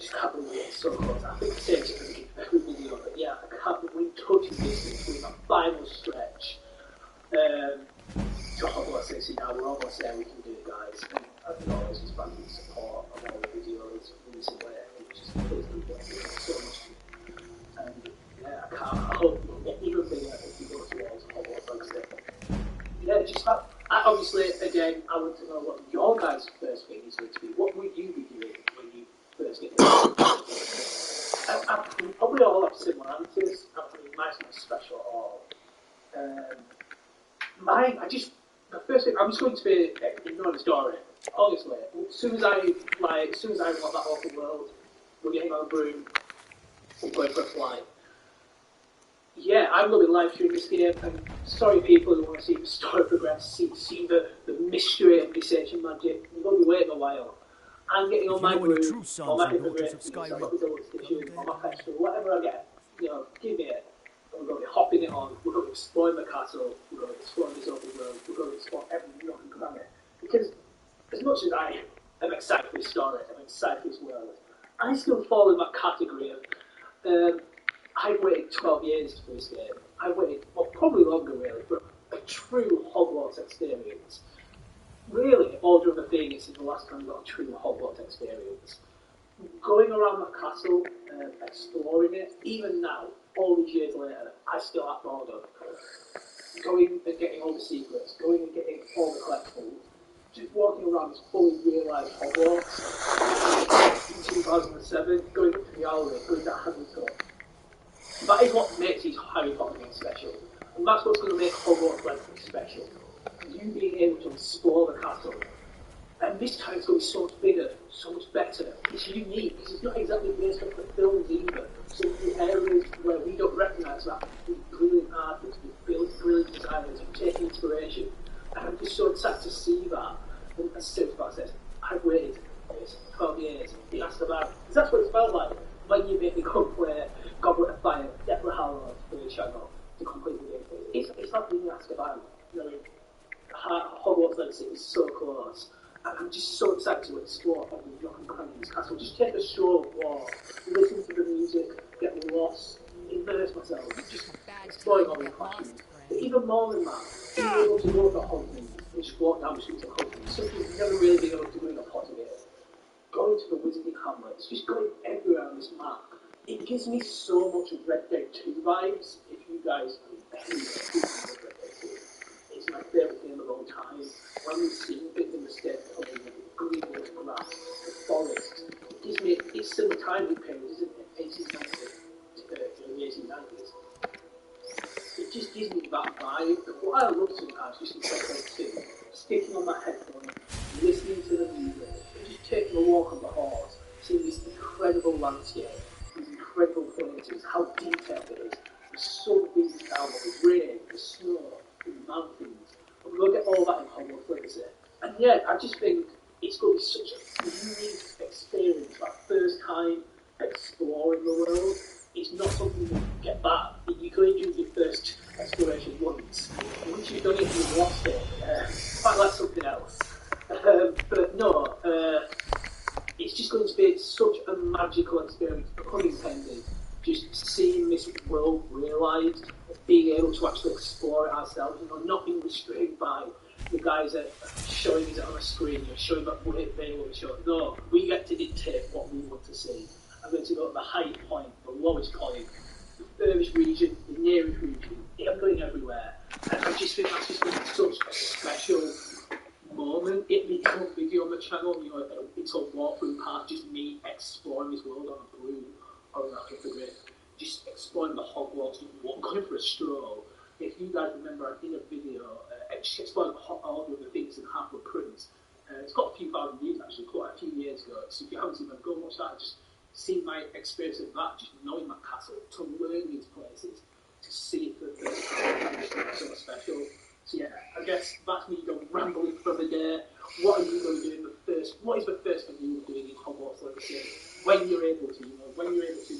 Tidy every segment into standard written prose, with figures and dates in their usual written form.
just can't believe it's so close. I think I say it in every video, but yeah, I can't believe touching distance with that final stretch to Hogwarts Legacy. Now we're almost there, we can do it, guys. And as always, just back in support of all the videos recently. It just feels like so much. And yeah, I hope we'll get even bigger if we go towards Hogwarts Legacy. Yeah, just that. Obviously, again, I want to know what your guys' first thing is going to be. What would you be doing when you first get there? We probably all have similar answers. I mean, mine's not special at all. Mine, the first thing, I'm just going to be ignoring the story. Honestly, as soon as I unlock that open world, we're getting on a broom, we're going for a flight. Yeah, I'm going to be live streaming this game, and sorry people who want to see the story progress, see the mystery of researching magic, you're going to be waiting a while. I'm getting on my broom, or my hippogriff, I've got my double station, or my pestle, whatever I get, give me it. We're going to be hopping it on, we're going to be exploring the castle, we're going to be exploring this open world, we're going to explore every nook and cranny. Because as much as I am excited for this story, I'm excited for this world, I still fall in that category of, I've waited 12 years for this game. I've waited, probably longer really, for a true Hogwarts experience. Really, Order of the Phoenix is the last time I got a true Hogwarts experience. Going around the castle, exploring it, even now, all these years later, I still have order. Going and getting all the secrets, going and getting all the collectibles, just walking around this fully realised Hogwarts in 2007, going up to the Owlry, going to Hamilton. That is what makes these Harry Potter games special. And that's what's going to make Hogwarts Legacy special. You being able to explore the castle. And this time it's going to be so much bigger, so much better. It's unique, because it's not exactly based off the films either. Some of the areas where we don't recognise that, with brilliant artists, with brilliant designers, who take inspiration. And I'm just so excited to see that. And as Silverback says, I've waited for this 12 years. It has to because that's what it felt like when you made me go play Goblet of Fire, Death of Hallows, for the channel, to complete the game. It's like being asked about. Hogwarts Legacy is so close. And I'm just so excited to explore every nook and cranny in this castle. Just take a stroll, walk, listen to the music, get lost, immerse myself, just exploring all the classrooms. But even more than that, being able to go to Hogwarts and just walk down the streets of Hogwarts, something you've never really been able to do in a Potter game. Going to the Wizarding Hamlets, just going everywhere on this map. It gives me so much Red Dead 2 vibes. If you guys it's my favourite game of all time. When we see it in the state of the greenwood grass, the forest, it gives me, it's still a time period, isn't it? 1890 to the 1890s. It just gives me that vibe. What I love sometimes, just in Red Dead 2, sticking on my headphone, listening to the music, and just taking a walk on the horse, seeing this incredible landscape, these incredible places, how detailed it is. The sun beats down, the rain, the snow, the mountains. And we'll get all that in Hogwarts Legacy. And yeah, I just think it's going to be such a unique experience, that first time exploring the world. It's not something you get back. You can only do your first exploration once. And once you've done it, you've lost it. Quite like something else. But no, it's just going to be such a magical experience, pun intended. Just seeing this world realised, being able to actually explore it ourselves, not being restrained by the guys that are showing us it on a screen, showing that we're able to show. No, we get to dictate what we want to see. I'm going to go to the high point, the lowest point, the furthest region, the nearest region. I'm going everywhere. And I just think that's just been such a special moment. It becomes a video on the channel, it's a walkthrough part, just me exploring this world on a blue or on a hippogriff, just exploring the Hogwarts, going for a stroll. If you guys remember, I did a video just exploring all of the things in Half-Blood Prince. It's got a few thousand views actually, quite a few years ago. So if you haven't seen that, go and watch that. Just see my experience of that, just knowing that castle, to learn these places, to see it for the first time, it's so special. So yeah, I guess that's me going rambling for the day. What are you going to do in the first? What is the first thing you're doing in Hogwarts Legacy when you're able to? When you're able to.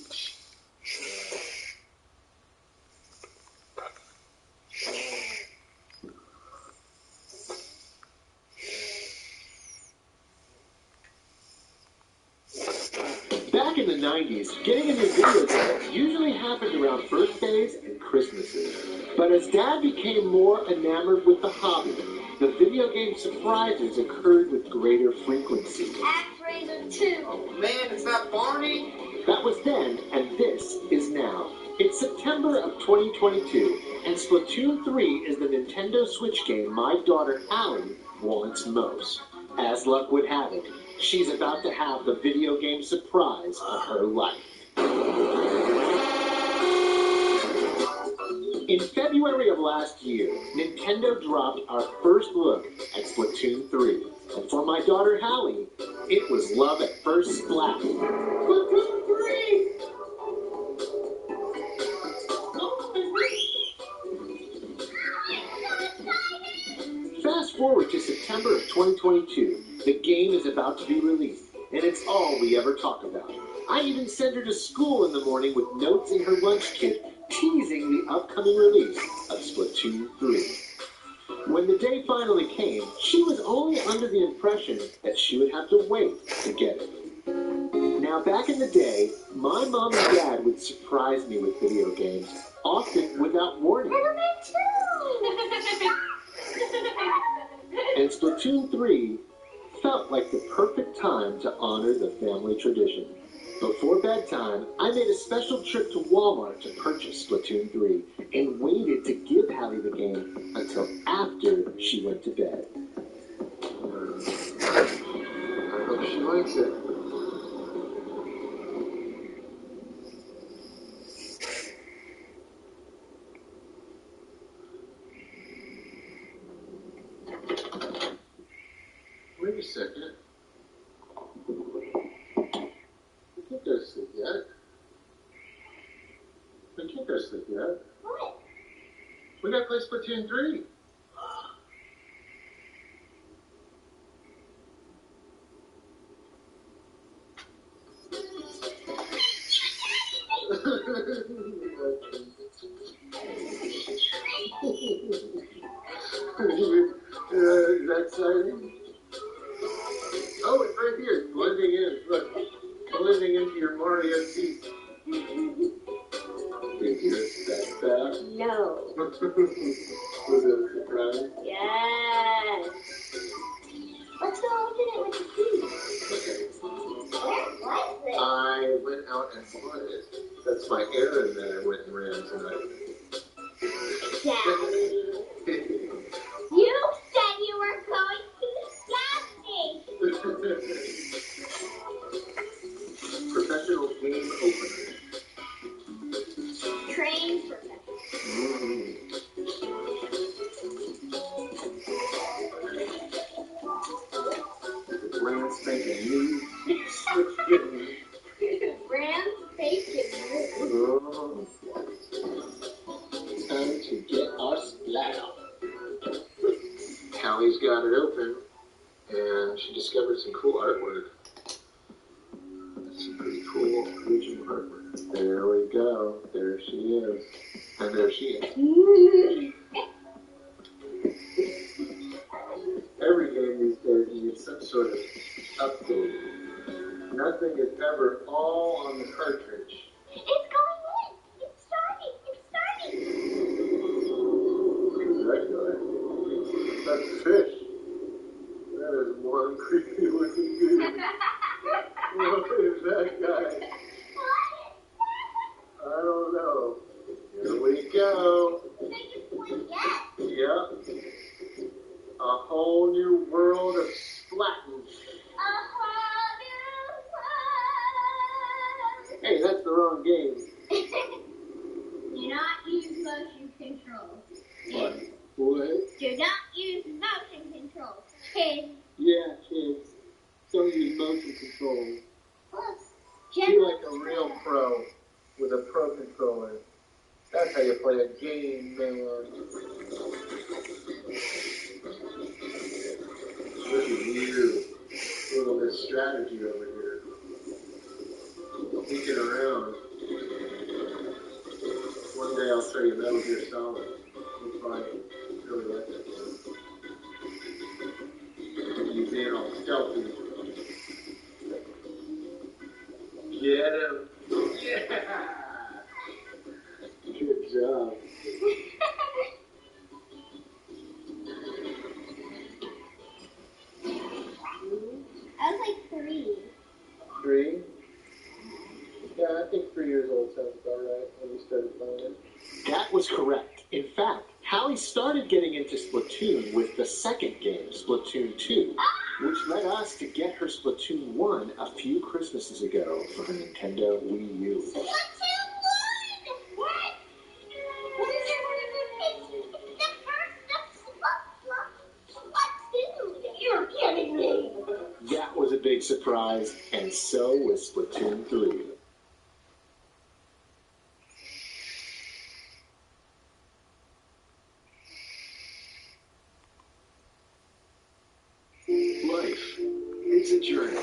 Back in the 90s, getting a new video game usually happened around birthdays and Christmases. But as Dad became more enamored with the hobby, the video game surprises occurred with greater frequency. Actraiser 2. Oh man, it's not Barney! That was then, and this is now. It's September of 2022, and Splatoon 3 is the Nintendo Switch game my daughter Allie wants most. As luck would have it, she's about to have the video game surprise of her life. In February of last year, Nintendo dropped our first look at Splatoon 3. And for my daughter Hallie, it was love at first splat. Splatoon 3! Fast forward to September of 2022. The game is about to be released, and it's all we ever talk about. I even send her to school in the morning with notes in her lunch kit teasing the upcoming release of Splatoon 3. When the day finally came, she was only under the impression that she would have to wait to get it. Now, back in the day, my mom and dad would surprise me with video games, often without warning. And Splatoon 3 felt like the perfect time to honor the family tradition. Before bedtime, I made a special trip to Walmart to purchase Splatoon 3 and waited to give Hallie the game until after she went to bed. I hope she likes it. Wait a second. I can't go to sleep yet. I can't go to sleep yet. What? We gotta play Splatoon 3. Is that exciting? Oh, it's right here. It's blending in. Look. Blending into your Mario teeth. Did you expect that? No. Was it a surprise? Yes. Let's go open it with the key. Okay. Where was it? I went out and bought it. That's my errand that I went and ran tonight. Daddy. You said you were going to the gas station. Professional game opener. Trained professional. Brand spanking new Switch game. Brand spanking new. Oh. Time to get our splat on. Hallie's got it open, and she discovered some cool artwork. That's some pretty cool original artwork. There we go. There she is. And there she is. Every game these days needs some sort of update. Nothing is ever all on the cartridge. It's going in. It's starting. It's starting. What is that guy? That's a fish. That is one creepy looking dude. What is that guy? I don't know. Here we go. Yep. A whole new world of splatting. Hey, that's the wrong game. Do not use motion controls. What? What? Do not use motion controls. Kids. Yeah, kids. Don't use motion controls. Be General like a real pro with a pro controller. That's how you play a game, man. Look at you. Little bit of strategy over here. Thinking around. One day I'll show you Metal Gear Solid. You'll find it. Really like that game. You being all stealthy. Get him. Yeah. Good job. I was like 3. 3? Yeah, I think 3 years old sounds about right when we started playing it. That was correct. In fact, Hallie started getting into Splatoon with the second game, Splatoon 2, which led us to get her Splatoon 1 a few Christmases ago for her Nintendo Wii U. Splatoon 1! What? What is your one of your faces? The first Splatoon! You're kidding me! That was a big surprise, and so was Splatoon 3. Life, it's a journey, a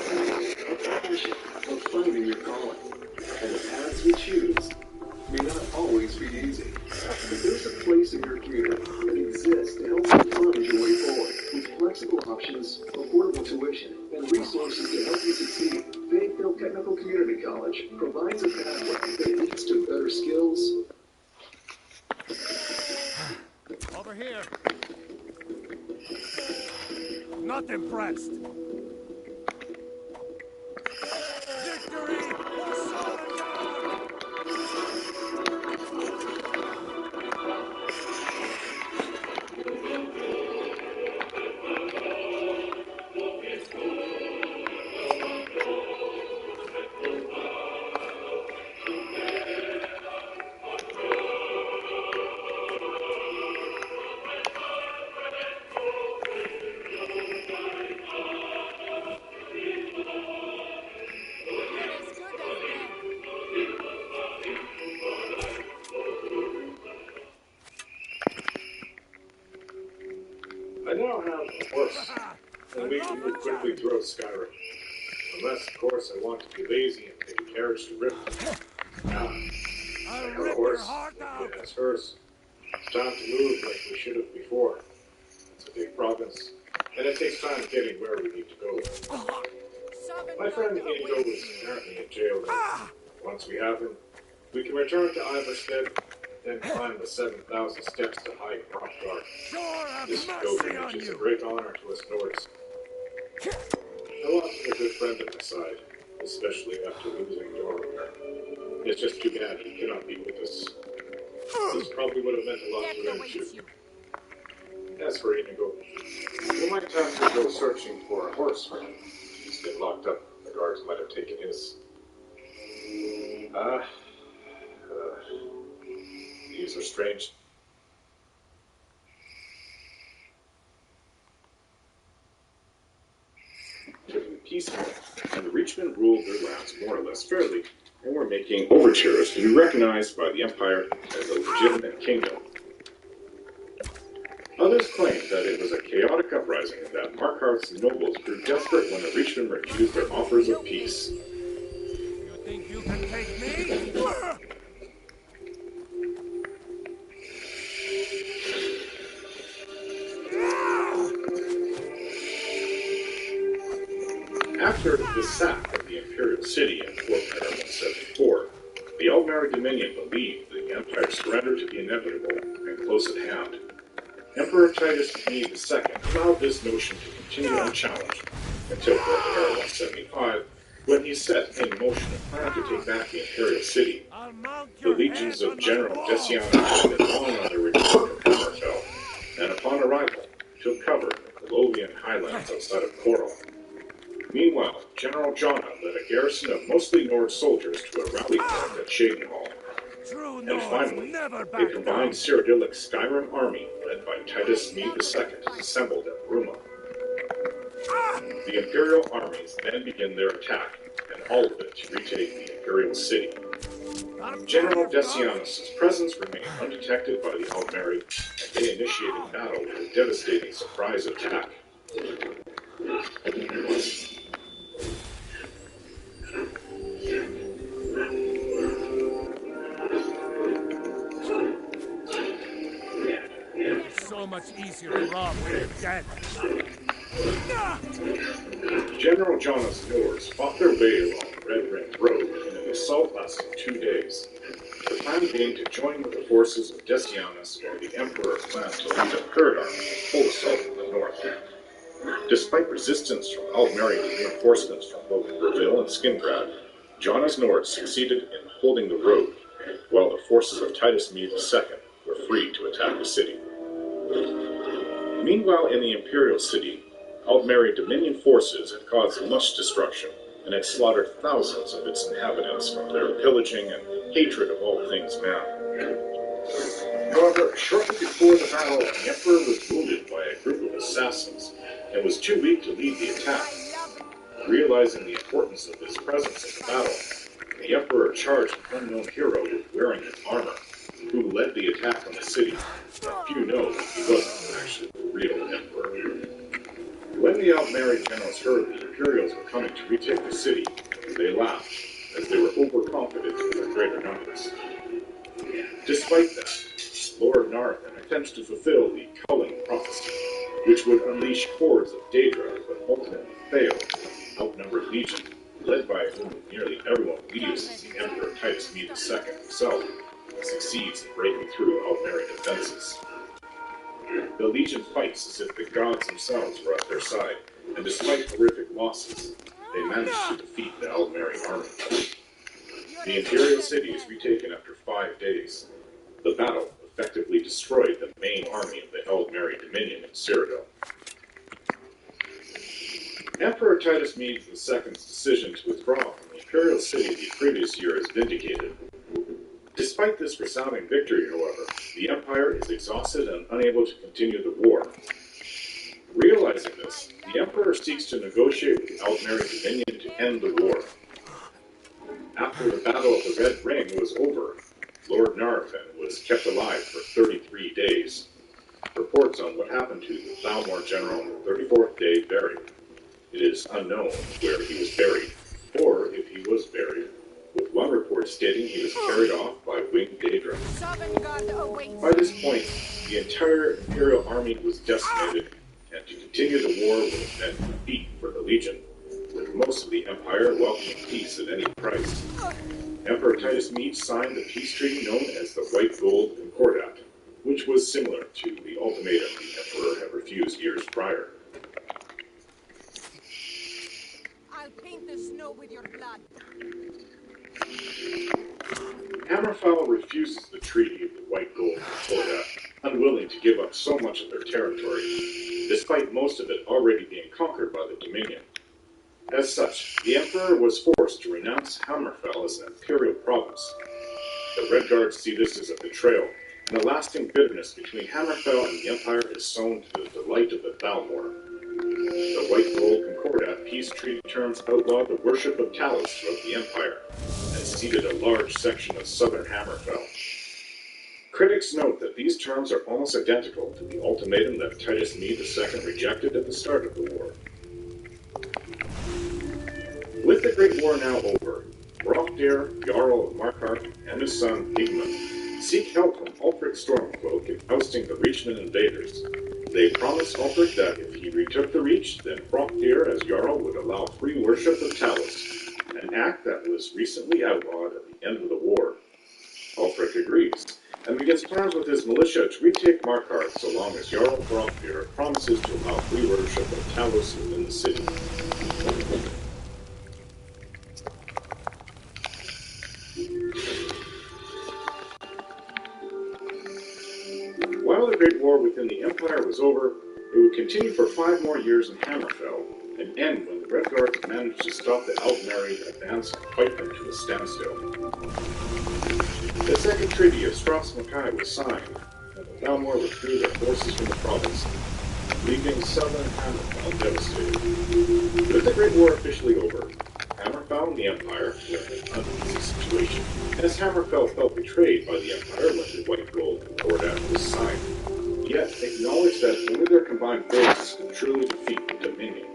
passion, of finding your calling. And the paths we choose may not always be easy. But there's a place in your community that exists to help you find your way forward. With flexible options, affordable tuition, and resources to help you succeed, Fayetteville Technical Community College provides a pathway that leads to better skills. Over here. Not impressed. Victory or solitude! I now have a horse, and we can quickly throw Skyrim. Unless, of course, I want to be lazy and take a carriage to rip. Now, her horse, it has hers. It's time to move like we should have before. It's a big province, and it takes time getting where we need to go. My friend Inigo is apparently in jail now. Once we have him, we can return to Iverstead, then climb the 7,000 steps to High Hrothgar. This pilgrimage is a great honor to us Nords. I lost a good friend at my side, especially after losing Dormer. It's just too bad he cannot be with us. This probably would have meant a lot to him too. As for Inigo, we might have to go searching for a horse for him. He's been locked up. The guards might have taken his. These are strange. Peaceful, and the Reachmen ruled their lands more or less fairly, and were making overtures to be recognized by the Empire as a legitimate kingdom. Others claimed that it was a chaotic uprising and that Markarth's nobles grew desperate when the Reachmen refused their offers of peace. You think you can take me? After the sack of the Imperial City in 474, the Altmer Dominion believed the Empire's surrender to be inevitable and close at hand. Emperor Titus II allowed this notion to continue unchallenged until 175, when he set in motion a plan to take back the Imperial City. The legions of General Decianus had been long on their return from Hammerfell, and upon arrival, took cover in the Colovian highlands outside of Coral. Meanwhile, General Jonna led a garrison of mostly Nord soldiers to a rally point at Shadenhall. And finally, a combined Cyrodiilic Skyrim army led by Titus II is assembled at Bruma. The Imperial armies then begin their attack, and all of it to retake the Imperial City. General Decianus' presence remained undetected by the Altmeri, and they initiated battle with a devastating surprise attack. It's so much easier to rob when you're dead. General Jonas Nords fought their way along the Red Ring Road in an assault lasted 2 days. The plan being to join with the forces of Decianus while the Emperor planned to lead a third army, full assault in the north. Despite resistance from Altmer and reinforcements from both Bravil and Skingrad, Jonas Nord succeeded in holding the road, while the forces of Titus Mede II were free to attack the city. Meanwhile, in the Imperial City, Altmer Dominion forces had caused much destruction and had slaughtered thousands of its inhabitants from their pillaging and hatred of all things man. However, shortly before the battle, the Emperor was wounded by a group of assassins and was too weak to lead the attack. Realizing the importance of his presence in the battle, the Emperor charged an unknown hero wearing his armor, who led the attack on the city. Few know that he wasn't actually the real Emperor. When the Altmer generals heard the Imperials were coming to retake the city, they laughed, as they were overconfident in their greater numbers. Despite that, Lord Narthan attempts to fulfill the culling prophecy, which would unleash hordes of Daedra, but ultimately failed. Outnumbered legion, led by whom nearly everyone believes is the Emperor Titus Mede II himself, succeeds in breaking through Altmer defenses. The legion fights as if the gods themselves were at their side, and despite horrific losses, they manage to defeat the Altmer army. The Imperial City is retaken after 5 days. The battle effectively destroyed the main army of the Altmer Dominion in Cyrodiil. Emperor Titus Mede II's decision to withdraw from the Imperial City the previous year is vindicated. Despite this resounding victory, however, the Empire is exhausted and unable to continue the war. Realizing this, the Emperor seeks to negotiate with the Altmer Dominion to end the war. After the Battle of the Red Ring was over, Lord Narthan was kept alive for 33 days. Reports on what happened to the Thalmor general on the 34th day varied. It is unknown where he was buried, or if he was buried, with one report stating he was carried off by winged Daedra. By this point, the entire Imperial army was decimated, and to continue the war would have meant defeat for the Legion, with most of the Empire welcoming peace at any price. Emperor Titus Mede signed the peace treaty known as the White Gold Concordat, which was similar to the ultimatum the Emperor had refused years prior. I'll paint the snow with your blood. Hammerfell refuses the treaty of the White Gold Concordat, unwilling to give up so much of their territory, despite most of it already being conquered by the Dominion. As such, the Emperor was forced to renounce Hammerfell as an imperial province. The Red Guards see this as a betrayal, and a lasting bitterness between Hammerfell and the Empire is sown to the delight of the Thalmor. The White Gold Concordat peace treaty terms outlawed the worship of Talos throughout the Empire, and ceded a large section of southern Hammerfell. Critics note that these terms are almost identical to the ultimatum that Titus Mede II rejected at the start of the war. With the Great War now over, Hrafnir, Jarl of Markarth, and his son Higmund seek help from Ulfric Stormcloak in ousting the Reachman invaders. They promise Ulfric that if he retook the Reach, then Hrafnir as Jarl would allow free worship of Talos, an act that was recently outlawed at the end of the war. Ulfric agrees, and begins plans with his militia to retake Markarth so long as Jarl Hrafnir promises to allow free worship of Talos within the city. While the Great War within the Empire was over, it would continue for 5 more years in Hammerfell, and end when the Red Guards managed to stop the Altmer advance and fight them to a standstill. The Second Treaty of Strathmakai was signed, and the Thalmor withdrew their forces from the province, leaving southern Hammerfell devastated. With the Great War officially over, Hammerfell and the Empire were in an uneasy situation, as Hammerfell felt betrayed by the Empire when the White Gold Concordat was signed, yet acknowledged that only their combined forces could truly defeat the Dominion.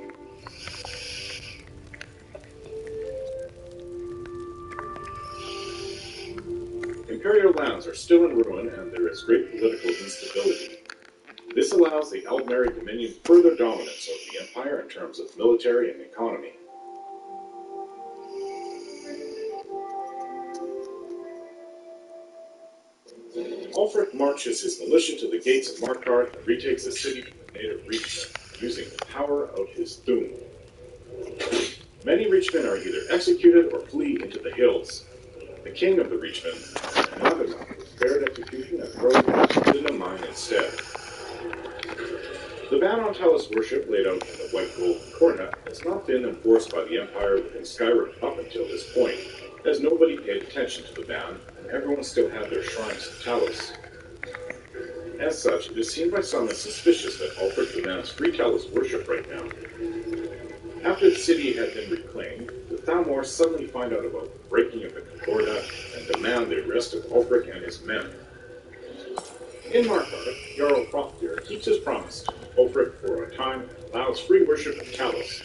Imperial lands are still in ruin and there is great political instability. This allows the Altmer Dominion further dominance over the Empire in terms of military and economy. Ulfric marches his militia to the gates of Markarth and retakes the city from the native Reachmen, using the power of his Thum. Many Reachmen are either executed or flee into the hills. The king of the Reachmen, Navigon, was spared execution and thrown in a mine instead. The ban on Talos worship laid out in the White Gold Coronet has not been enforced by the Empire within Skyrim up until this point, as nobody paid attention to the ban, and everyone still had their shrines to Talos. As such, it is seen by some as suspicious that Ulfric demands free Talos worship right now. After the city had been reclaimed, the thalmors suddenly find out about the breaking of the Concordat and demand the arrest of Ulfric and his men. In Markarth, Jarl Hrothgar keeps his promise to Ulfric for a time and allows free worship of Talos.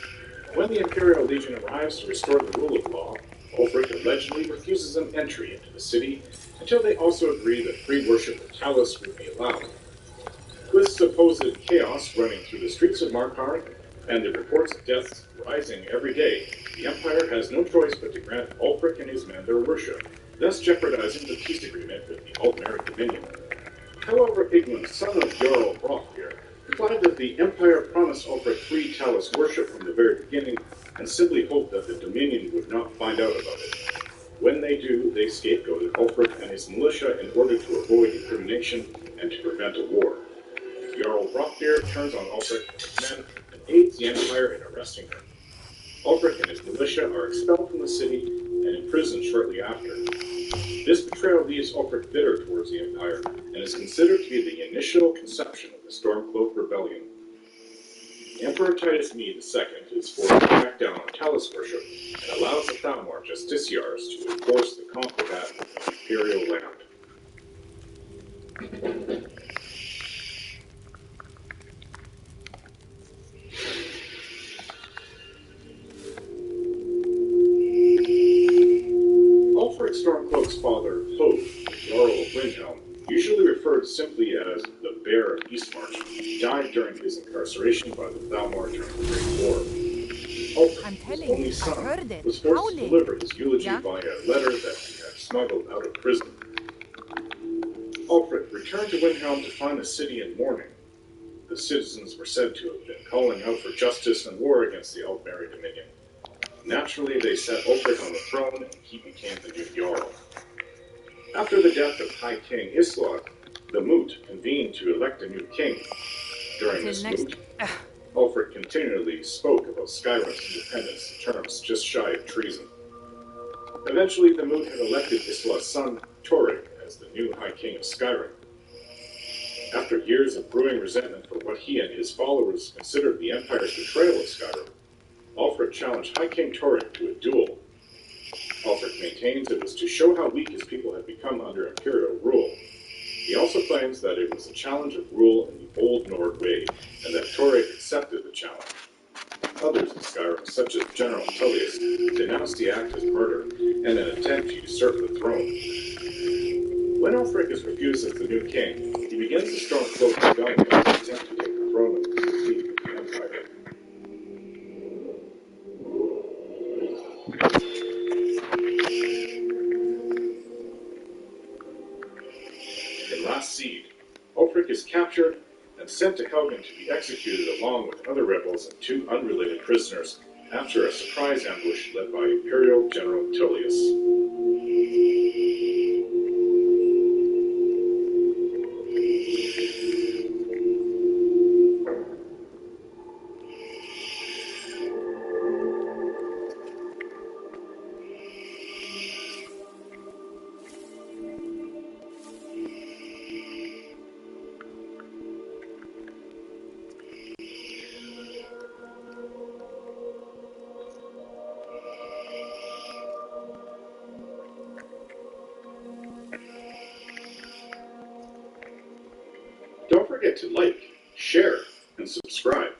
When the Imperial Legion arrives to restore the rule of law, Ulfric allegedly refuses them entry into the city until they also agree that free worship of Talos would be allowed. With supposed chaos running through the streets of Markarth and the reports of deaths rising every day, the Empire has no choice but to grant Ulfric and his men their worship, thus jeopardizing the peace agreement with the Altmer Dominion. However, Igmund, son of Jarl Hrothgar, replied that the Empire promised Ulfric free Talos worship from the very beginning and simply hoped that the Dominion would not find out about it. When they do, they scapegoated Ulfric and his militia in order to avoid incrimination and to prevent a war. Jarl Hrothgar turns on Ulfric and his men and aids the Empire in arresting them. Ulfric and his militia are expelled from the city and imprisoned shortly after. This betrayal leaves Ulfric bitter towards the Empire and is considered to be the initial conception of the Stormcloak Rebellion. Emperor Titus Mede II is forced to crack down on Talos worship and allows the Thalmor Justiciars to enforce the Concordat of Imperial land. Ulfric Stormcloak's father, Hode, Jarl of Windhelm, usually referred simply as the Bear of Eastmarch, died during his incarceration by the Thalmor during the Great War. Ulfric, his only son, was forced to deliver his eulogy via a letter that he had smuggled out of prison. Ulfric returned to Windhelm to find the city in mourning. The citizens were said to have been calling out for justice and war against the Altmer Dominion. Naturally, they set Ulfric on the throne, and he became the new Jarl. After the death of High King Islot, the Moot convened to elect a new king. During this Moot, Ulfric continually spoke about Skyrim's independence in terms just shy of treason. Eventually, the Moot had elected Islot's son, Torrig, as the new High King of Skyrim. After years of brewing resentment for what he and his followers considered the Empire's betrayal of Skyrim, Ulfric challenged High King Torrig to a duel. Ulfric maintains it was to show how weak his people had become under Imperial rule. He also claims that it was a challenge of rule in the Old Nord way, and that Torrig accepted the challenge. Others in Skyrim, such as General Tullius, denounced the act as murder and an attempt to usurp the throne. When Ulfric is refused as the new king, he begins the Stormcloak Rebellion in an attempt to take the throne of the Empire. In Last Seed, Ulfric is captured and sent to Helgen to be executed along with other rebels and two unrelated prisoners after a surprise ambush led by Imperial General Tullius. Don't forget to like, share, and subscribe.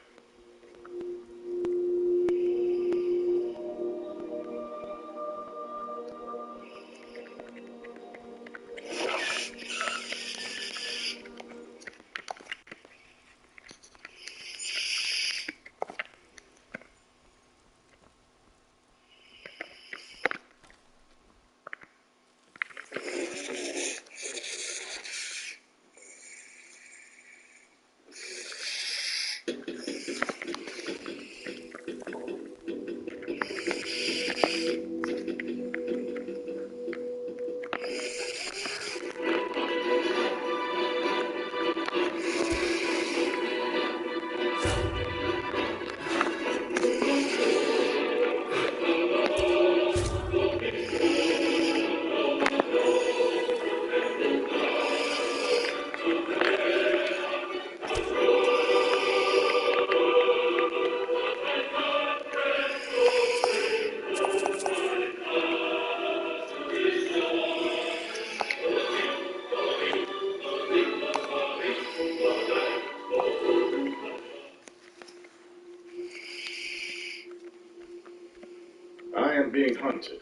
hunted.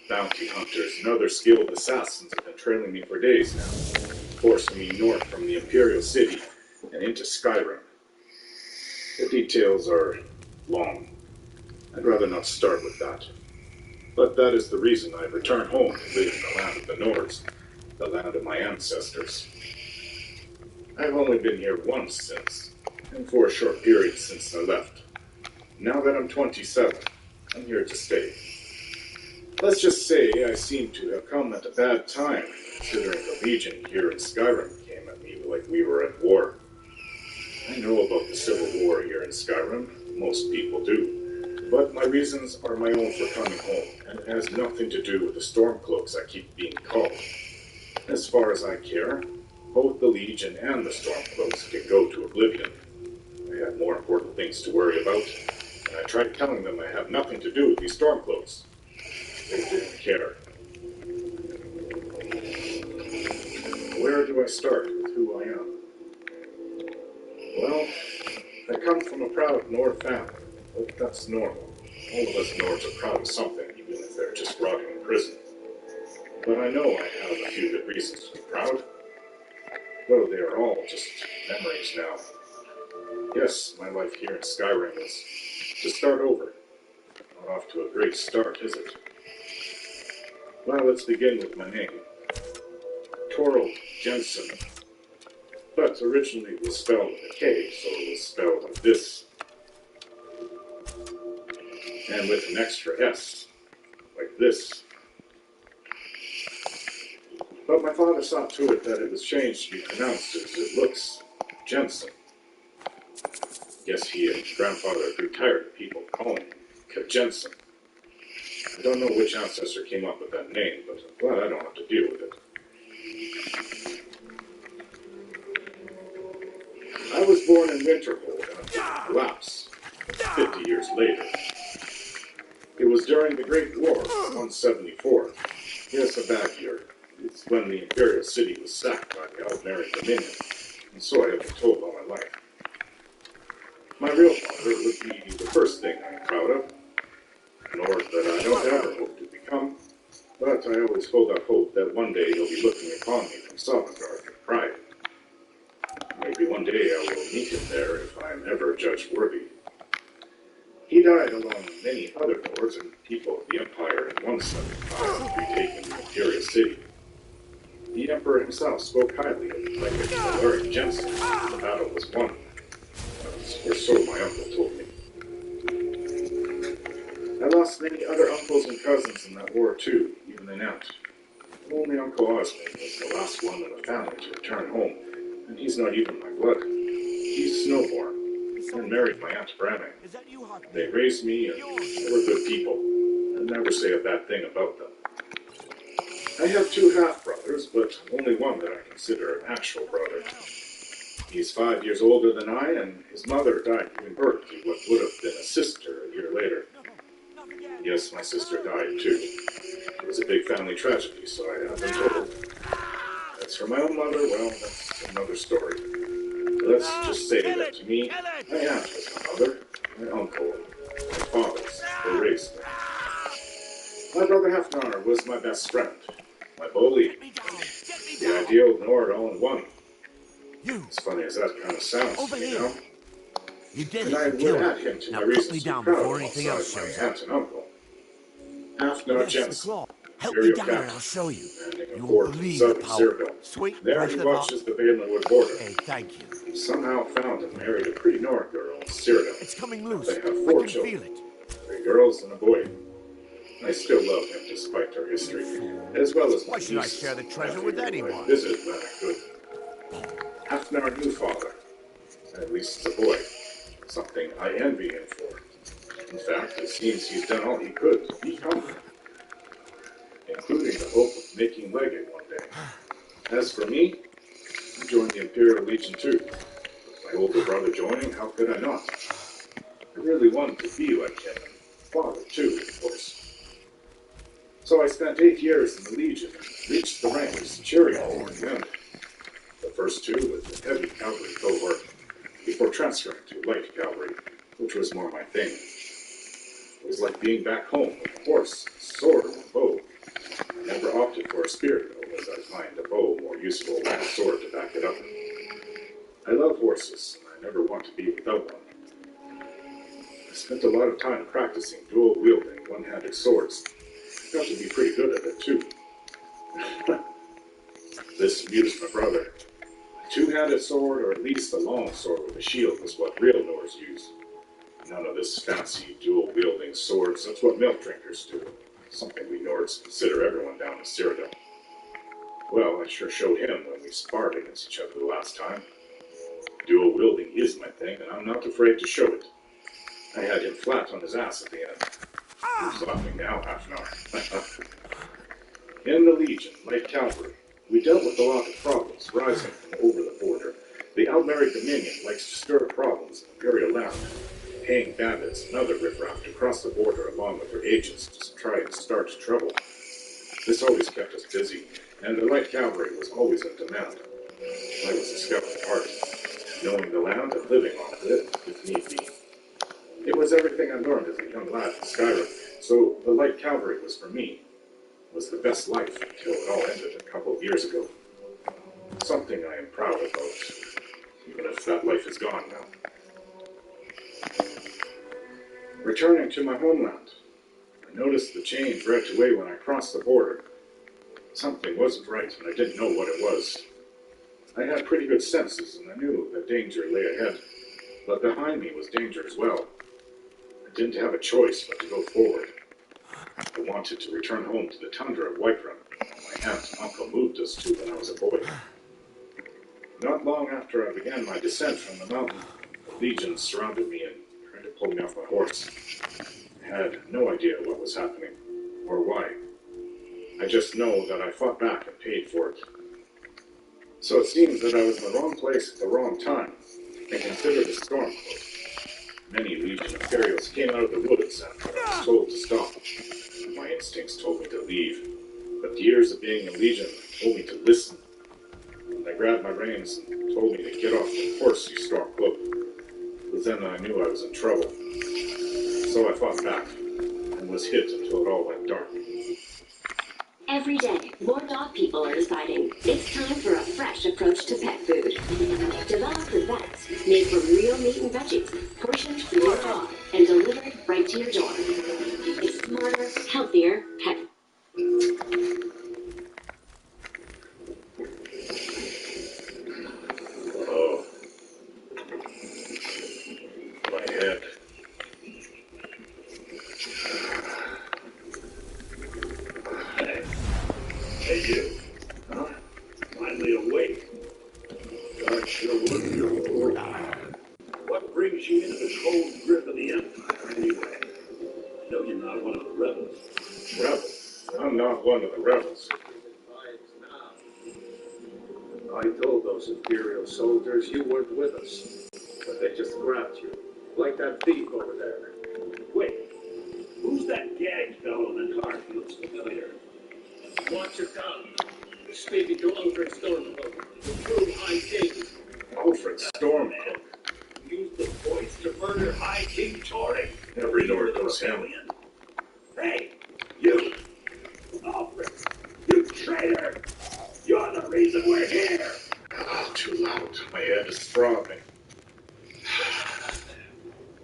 Bounty hunters and other skilled assassins have been trailing me for days now, forcing me north from the Imperial City and into Skyrim. The details are long. I'd rather not start with that. But that is the reason I've returned home to live in the land of the Nords, the land of my ancestors. I've only been here once since, and for a short period since I left. Now that I'm 27, I'm here to stay. Let's just say I seem to have come at a bad time, considering the Legion here in Skyrim came at me like we were at war. I know about the Civil War here in Skyrim, most people do, but my reasons are my own for coming home, and it has nothing to do with the Stormcloaks I keep being called. As far as I care, both the Legion and the Stormcloaks can go to oblivion. I have more important things to worry about, and I tried telling them I have nothing to do with these Stormcloaks. They didn't care. Where do I start with who I am? Well, I come from a proud Nord family, but that's normal. All of us Nords are proud of something, even if they're just rotting in prison. But I know I have a few good reasons to be proud. Though they are all just memories now. Yes, my life here in Skyrim is to start over. Not off to a great start, is it? Well, let's begin with my name. Toril Jensen. But originally it was spelled with a K, so it was spelled like this. And with an extra S, like this. But my father saw to it that it was changed to be pronounced as it looks, Jensen. Yes, he and his grandfather grew tired of people calling him Jensen. I don't know which ancestor came up with that name, but I'm glad I don't have to deal with it. I was born in Winterhold after the collapse, 50 years later. It was during the Great War, 174. Yes, a bad year. It's when the Imperial City was sacked by the Altmer Dominion, and so I have been told all my life. My real father would be the first thing I'm proud of, nor that I don't ever hope to become, but I always hold out hope that one day he'll be looking upon me from Sovngarde with pride. Maybe one day I will meet him there if I am ever judged worthy. He died along with many other lords and people of the Empire in 175, retaking the Imperial City. The Emperor himself spoke highly of the legacy of Ulrich Jensen when the battle was won. Or so my uncle told me. I lost many other uncles and cousins in that war too, even an aunt. Only Uncle Osmond was the last one in the family to return home, and he's not even my blood. He's snowborn, and married my Aunt Branning. They raised me, and they were good people. I'd never say a bad thing about them. I have 2 half-brothers, but only one that I consider an actual brother. He's 5 years older than I, and his mother died giving birth to what would have been a sister a year later. Yes, my sister died too. It was a big family tragedy, so I have been told. As for my own mother, well, that's another story. Let's just say that to me, my aunt was my mother, my uncle, and my father's. They raised me. My brother Hafnar was my best friend, my bully, the ideal Nord all in one. As funny as that kind of sounds, you know? You did And I it. would add him to my reasons to be proud alongside my aunt and uncle. Hafnar Jensen, Help me Imperial down and I'll captain, show you. commanding a You fort won't in believe the southern power. Cyril. Sweet. There he watches the Valenwood border. Hey, thank you. He somehow found and married a pretty Nord girl in Cyril. It's coming loose. They have I 4 can children, feel it. 3 girls and a boy. I still love him despite our history, as well as my Why should I nieces share the and treasure nephew with who anyone? I visited when I could. Hafnar knew father, at least as a boy, something I envy him for. In fact, it seems he's done all he could to become him, including the hope of making legate one day. As for me, I joined the Imperial Legion too. With my older brother joining, how could I not? I really wanted to be like him, and father too, of course. So I spent 8 years in the Legion and reached the rank of Centurion in the end. The first 2 with the heavy cavalry cohort, before transferring to light cavalry, which was more my thing. It was like being back home with a horse, a sword, and a bow. I never opted for a spear, though, as I find a bow more useful than a sword to back it up. I love horses, and I never want to be without one. I spent a lot of time practicing dual-wielding one-handed swords. I got to be pretty good at it, too. This amused my brother. A two-handed sword, or at least a long sword with a shield, was what real Norse use. None of this fancy dual-wielding swords. That's what milk drinkers do. Something we Nords consider everyone down in Cyrodiil. Well, I sure showed him when we sparred against each other the last time. Dual-wielding is my thing, and I'm not afraid to show it. I had him flat on his ass at the end. He's laughing now, half an hour. In the Legion, light cavalry, we dealt with a lot of problems rising from over the border. The Altmer Dominion likes to stir problems in Imperial land, paying bandits and other riffraff to cross the border along with their agents to try and start trouble. This always kept us busy, and the light cavalry was always in demand. I was a scout at heart, knowing the land and living off it if need be. It was everything I learned as a young lad in Skyrim, so the light cavalry was for me. It was the best life until it all ended a couple of years ago. Something I am proud about, even if that life is gone now. Returning to my homeland, I noticed the change right away when I crossed the border. Something wasn't right, and I didn't know what it was. I had pretty good senses, and I knew that danger lay ahead, but behind me was danger as well. I didn't have a choice but to go forward. I wanted to return home to the tundra of Whiterun, my aunt and uncle moved us to when I was a boy. Not long after I began my descent from the mountain, the legions surrounded me and tried to pull me off my horse. I had no idea what was happening, or why. I just know that I fought back and paid for it. So it seems that I was in the wrong place at the wrong time, and considered a storm close. Many Legion Imperials came out of the woods after I was told to stop. My instincts told me to leave, but the years of being in Legion told me to listen. And they grabbed my reins and told me to get off the horse, you stormcloak. But then I knew I was in trouble. So I fought back, and was hit until it all went dark. Every day, more dog people are deciding it's time for a fresh approach to pet food. Developed with vets, made from real meat and veggies, portioned for your dog, and delivered right to your door. It's smarter, healthier pet. Oh. My head. Hey, you. Huh? Finally awake. God sure would be your Lord. What brings you into the cold grip of the Empire, anyway? I know you're not one of the rebels. Rebel? I'm not one of the rebels. I told those Imperial soldiers you weren't with us, but they just grabbed you, like that thief over there. Wait, who's that gagged fellow in the car? Feels familiar. Watch your tongue. You're speaking to Alfred Stormcloak, the true High King. Alfred Stormcloak. Used the voice to murder High King Tory. Every Nord knows him. Hey, you! Alfred, you traitor! You're the reason we're here! Oh, too loud. My head is throbbing.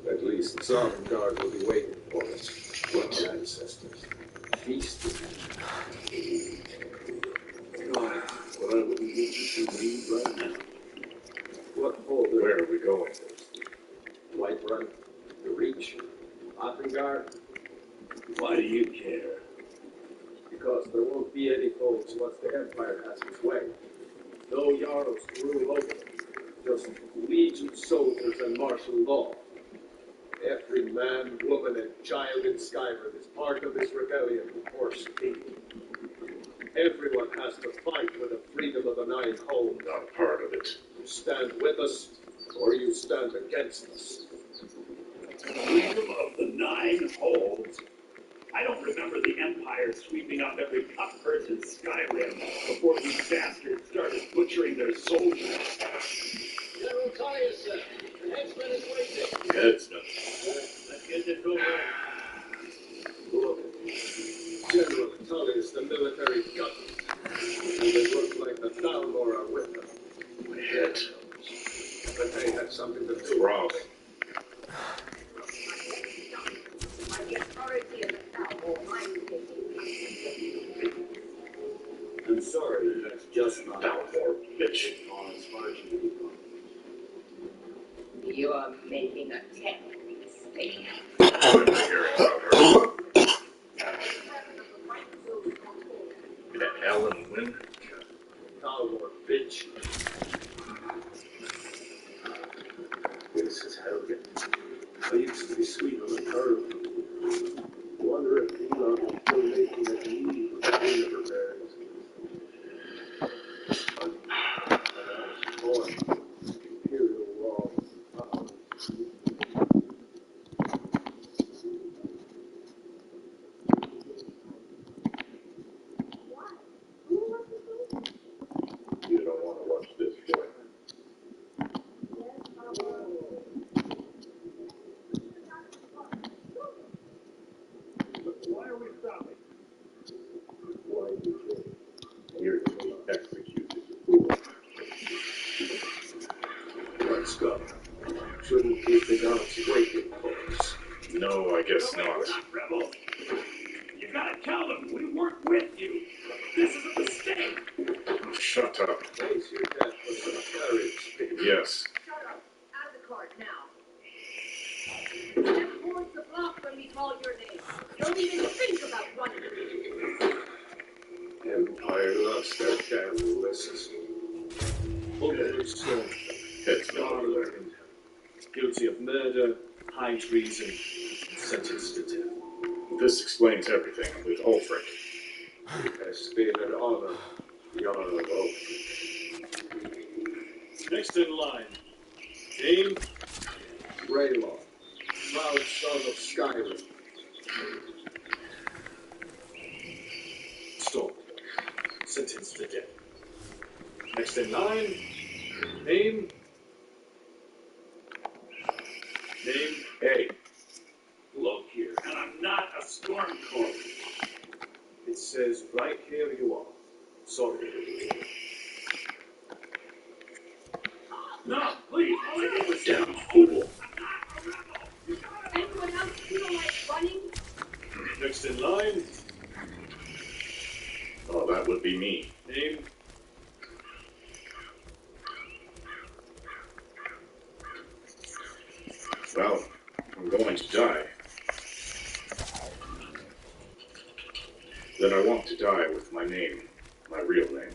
At least the Sovereign Guard will be waiting for us. What? Our ancestors. Feast. Well, I wouldn't be interested in leave right now. What folder? Where are we going? Whiterun, the Reach, Guard. Why do you care? Because there won't be any folks once the Empire has its way. No Jarls to rule over them. Just Legion soldiers and martial law. Every man, woman, and child in Skyrim is part of this rebellion or speed. Everyone has to fight for the freedom of the Nine Homes. Not part of it. You stand with us, or you stand against us. Freedom of the Nine Holes? I don't remember the Empire sweeping up every tough person in Skyrim before these bastards started butchering their soldiers. General Tyus, the headsman is waiting. Headsman. Let's get it going. sorry, that's just not Thalmor, bitch. on as far as you can go. You're making a terrible mistake. I'm hearing about her. Ellen Wynn? Thalmor, bitch. This is helgen. I used to be sweet on the curve. Wonder if Elon is still making a need for the river berries. Boy, imperial law. You don't want to watch this, boy. Why are we stopping? Why you think you're to be executed? Let's go. Shouldn't keep the gods waiting for us. No, I guess not. Rebel. You gotta tell them we weren't with you. This is a mistake. Shut up. Face your death with some courage, baby. Yes. Shut up. Out of the cart now. Step towards the block when we call your name. Don't even think about running. Empire loves their damn lists. Overhears, It's not Garland, guilty of murder, high treason, and sentenced to death. This explains everything with Ulfric. It has been an honor, Jarl of Oak. Next in line, name Raylon, proud son of Skyrim. Storm, sentenced to death. Next in line, name A. Look here, and I'm not a stormcloak. It says right here you are. Sorry. No, please, all I did was Damn fool. Anyone else feel like running? next in line, Oh, that would be me. name Well, I'm going to die. Then I want to die with my name, my real name.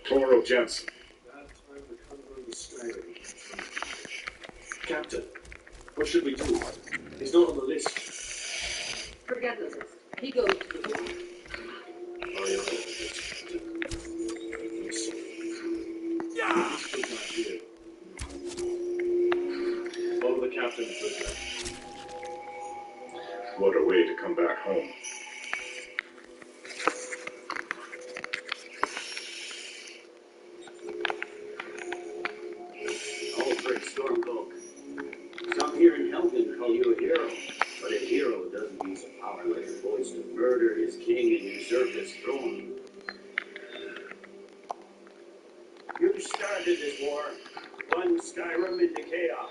Toro Jensen. that time to cover the Skyrim. Captain, what should we do? He's not on the list. Forget the list. He goes to the block. Oh, you're right. I'm sorry. Yeah! Good idea. Follow the captain, prisoner. What a way to come back home. Ulfric Stormcloak. Some here in Helgen call you a hero, but a hero doesn't use a power like your voice to murder his king and usurp his throne. You started this war, plunged Skyrim into chaos,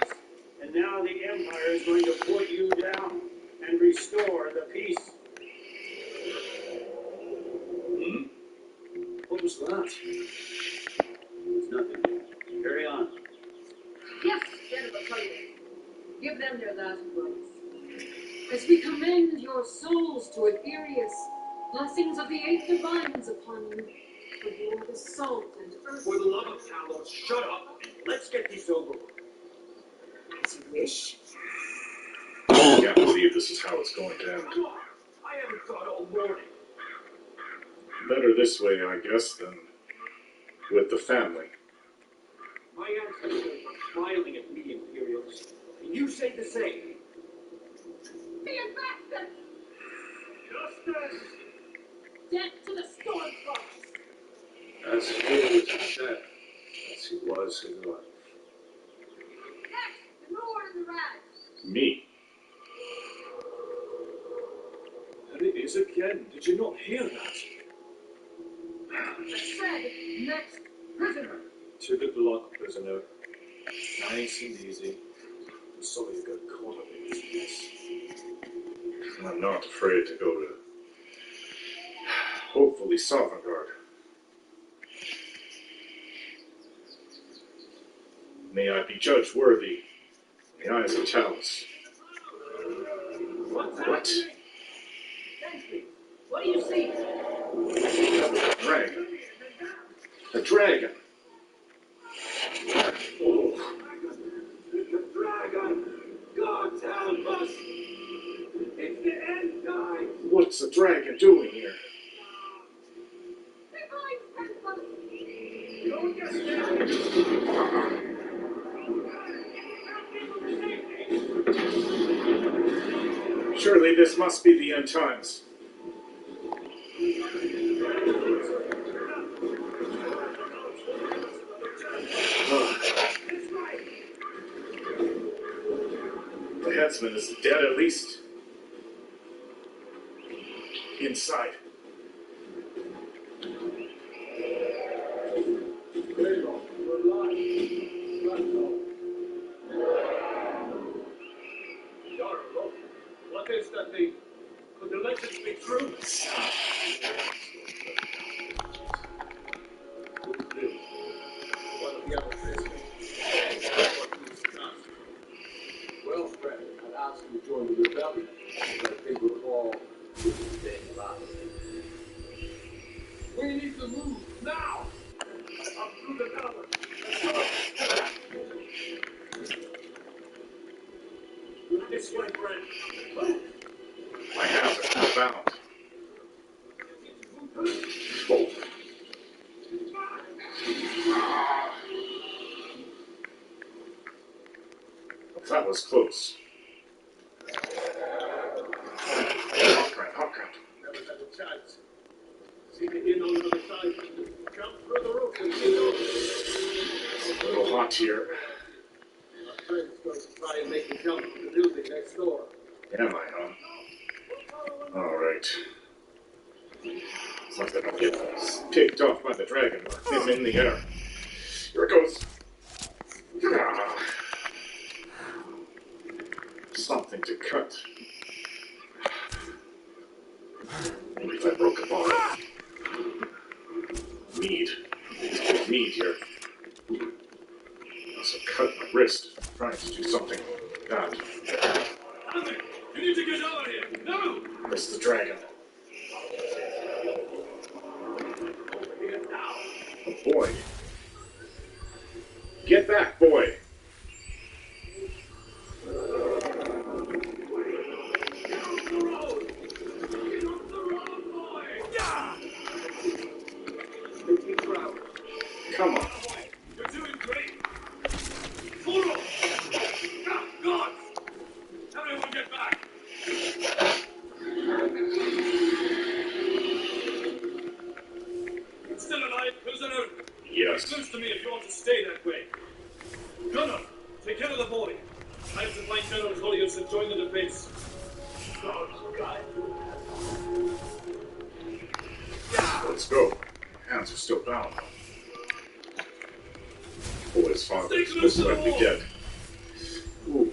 and now the Empire is going to put you down and restore the peace. Hmm? What was that? It's nothing. Carry on. Yes, Jennifer Cody. Give them their last words. As we commend your souls to Aetherius, blessings of the eight divines upon you, for you are the salt and earth. For the love of Talos, shut up and let's get this over with. As you wish. I can't believe this is how it's going to end. Come on, I haven't thought all morning. Better this way, I guess, than with the family. My ancestors are smiling at me, Imperials, and you say the same. Be a bastard! Justice! Death to the Stormcloaks! As he was a chef, as he was in life. Next, the Lord and the Rags. Me. And it is again. Did you not hear that? I said, next, prisoner. To the block, prisoner. Nice and easy. I'm sorry you got caught up in this mess. I'm not afraid to go to Hopefully Sovngarde. May I be judged worthy in the eyes of Talos. What? What do you see? A dragon. A dragon. Oh. The dragon! God help us! It's the end time! What's the dragon doing here? Don't get scared! Surely this must be the end times. The headsman is dead at least. Inside. What is that thing? Could the legends be true? One of the other prisoners. Well, friend, I'd ask you to join the rebellion, but I think we're all staying alive. We need to move now! Up through the tower. Let's go! This way, friend. Move! My hands are bound. Oh. That was close. Hawkrat. Never had a chance. See the inn on the other side. Jump through the roof and get over. It's a little hot here. My friend's going to try and make me jump to the building next door. Am I, huh? Alright. As long as I don't get picked off by the dragon or him in the air. Here it goes. Something to cut. What if I broke a bone? Mead. Mead here. Also cut my wrist. Trying to do something bad. Almer, you need to get out of here. No! Where's the dragon? Over here now. Oh boy. Get back, boy. Come on. You're doing great. Furo! God! Everyone get back! Still alive, prisoner? Yes. It's close to me if you want to stay that way. Gunnar, take care of the boy. I have to find General Holius and join the defense. Let's go. Hands are still bound. Boy's father is most likely dead. Ooh.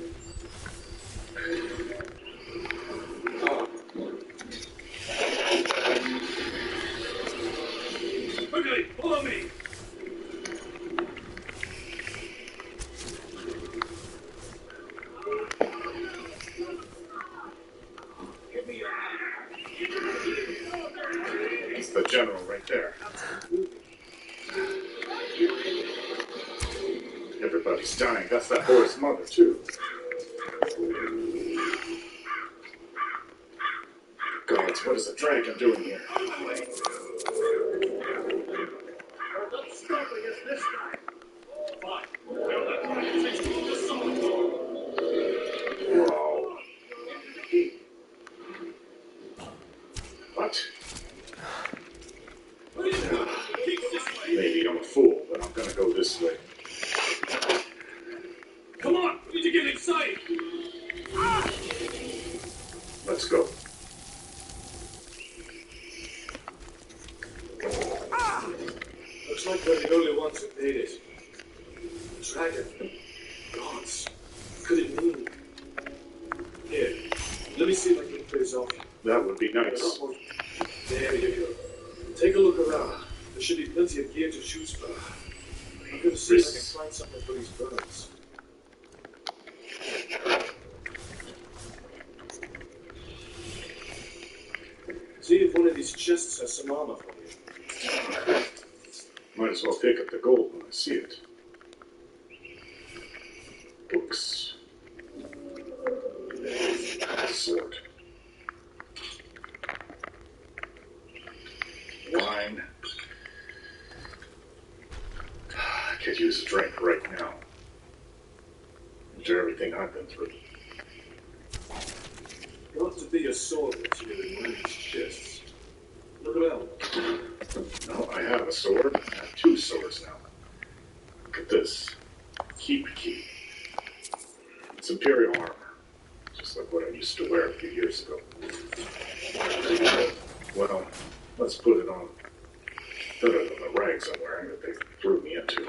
Quickly, follow me. Give me your hand. It's the general right there. Everybody's dying. That's that boy's mother, too. Gods, what is the dragon doing here? Don't stop against this guy. Fine. Now that dragon takes all the sword. Whoa. What? Keep this way. Maybe I'm a fool, but I'm gonna go this way. Come on, we need to get inside. Let's go. Looks like we're the only ones who made it. Dragon. Gods. What could it mean? Here, let me see if I can clear this off. That would be nice. There you go. Take a look around. There should be plenty of gear to choose from. I'm gonna see if I can find something for these birds. See if one of these chests has some armor for you. Might as well pick up the gold when I see it. Books. Sword. Wine. I could use a drink right now. After everything I've been through. There ought to be a sword or two in one of these chests. Look around. No, I have a sword. I have 2 swords now. Look at this. Keep key. It's Imperial armor. Just like what I used to wear a few years ago. Well, let's put it on. Better than the rags I'm wearing that they threw me into.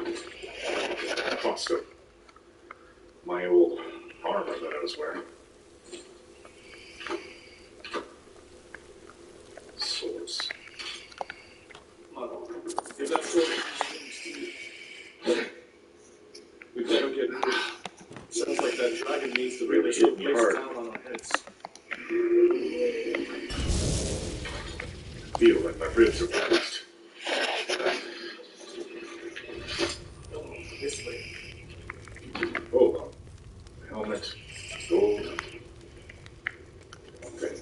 Cost of my old armor that I was wearing. Swords. If that sword is to you, we better get moving. Sounds like that dragon needs to really hit me hard. down on our heads. Feel like my ribs are bruised. This way. Hold on. Helmet. Gold. Okay.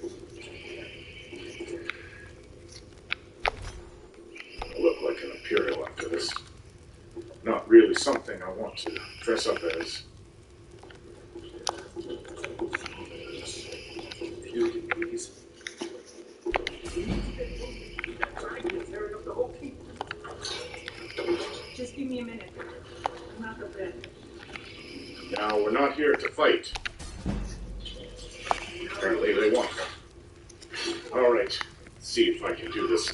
I look like an Imperial after this. Not really something I want to dress up as. Please. Just give me a minute. I'm out of bed. Now, we're not here to fight. Apparently they want me. All right. Let's see if I can do this.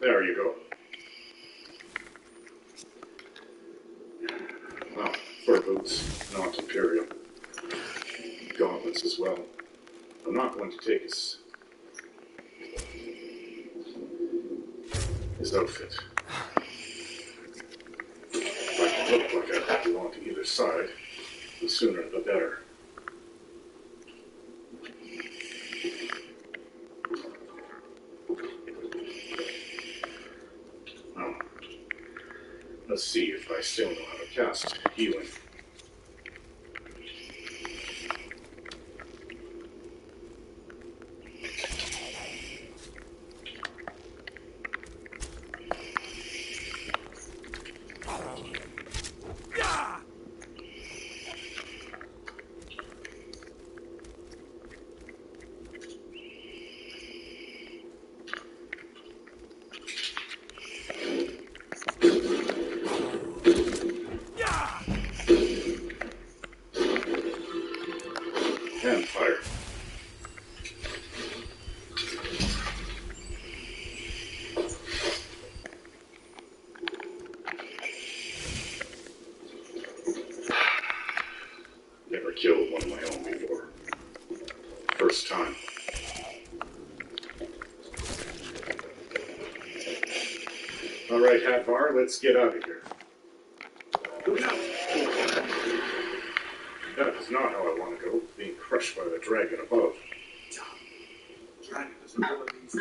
There you go. Well, fur boots, not Imperial. Gauntlets as well. I'm not going to take his outfit. If I can look like I belong to either side, the sooner the better. Well, let's see if I still know how to cast healing. Fire. Never killed one of my own before. First time. All right, Hatvar, let's get out of here. Look out! That is not how I want to go, being crushed by the dragon above. Dragon doesn't know what these.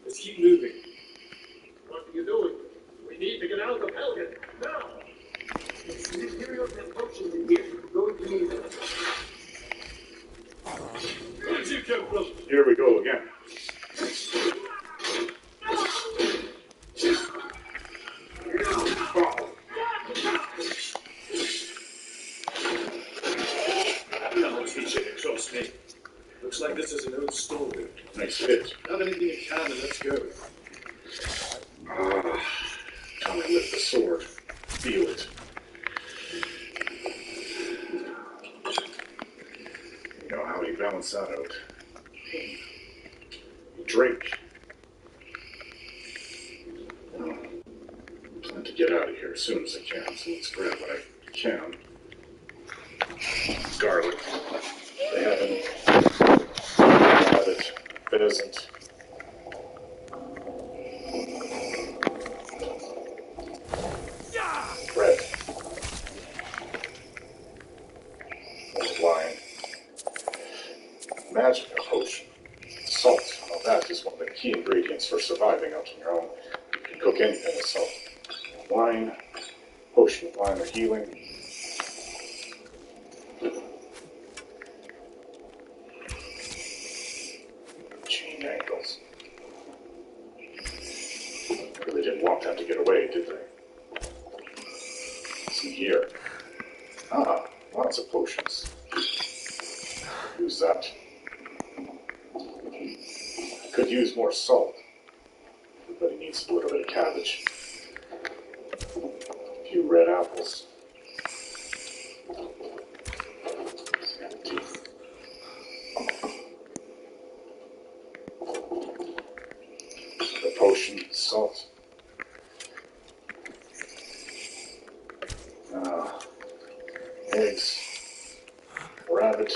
Let's keep moving. What are you doing? We need to get out of Helgen. Now! It's materials and potions in here. Go to me. Where did you come from? Here we go again. I'll teach you to trust me. Looks like this is an old story. Nice fit. Have anything you can and let's go. Time to lift the sword. Feel it. balance that out. Drink. I plan to get out of here as soon as I can, so let's grab what I can. Garlic. They haven't. Rabbit. Pheasant. Bread. Wine. Magic potion. Salt. Now that is one of the key ingredients for surviving out on your own. You can cook anything with salt. Wine. Potion of wine or healing. Chain ankles. They really didn't want that to get away, did they? See here. Ah, lots of potions. Use that. Could use more salt. Everybody needs a little bit of cabbage. A few red apples. The potion, salt. Eggs. Rabbit.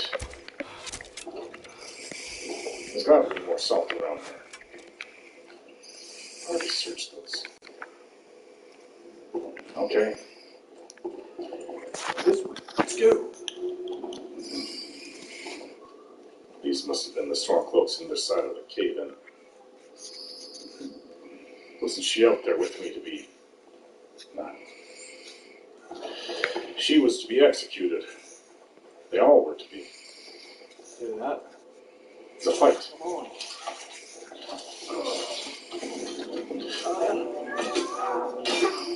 There's got to be more salt around there. I'll research those. Okay. This one. Let's go. These must have been the storm cloaks in this side of the cave-in. Wasn't she out there with me to be... Nah. She was to be executed. They all were to be. Do that. It's a fight. Come on.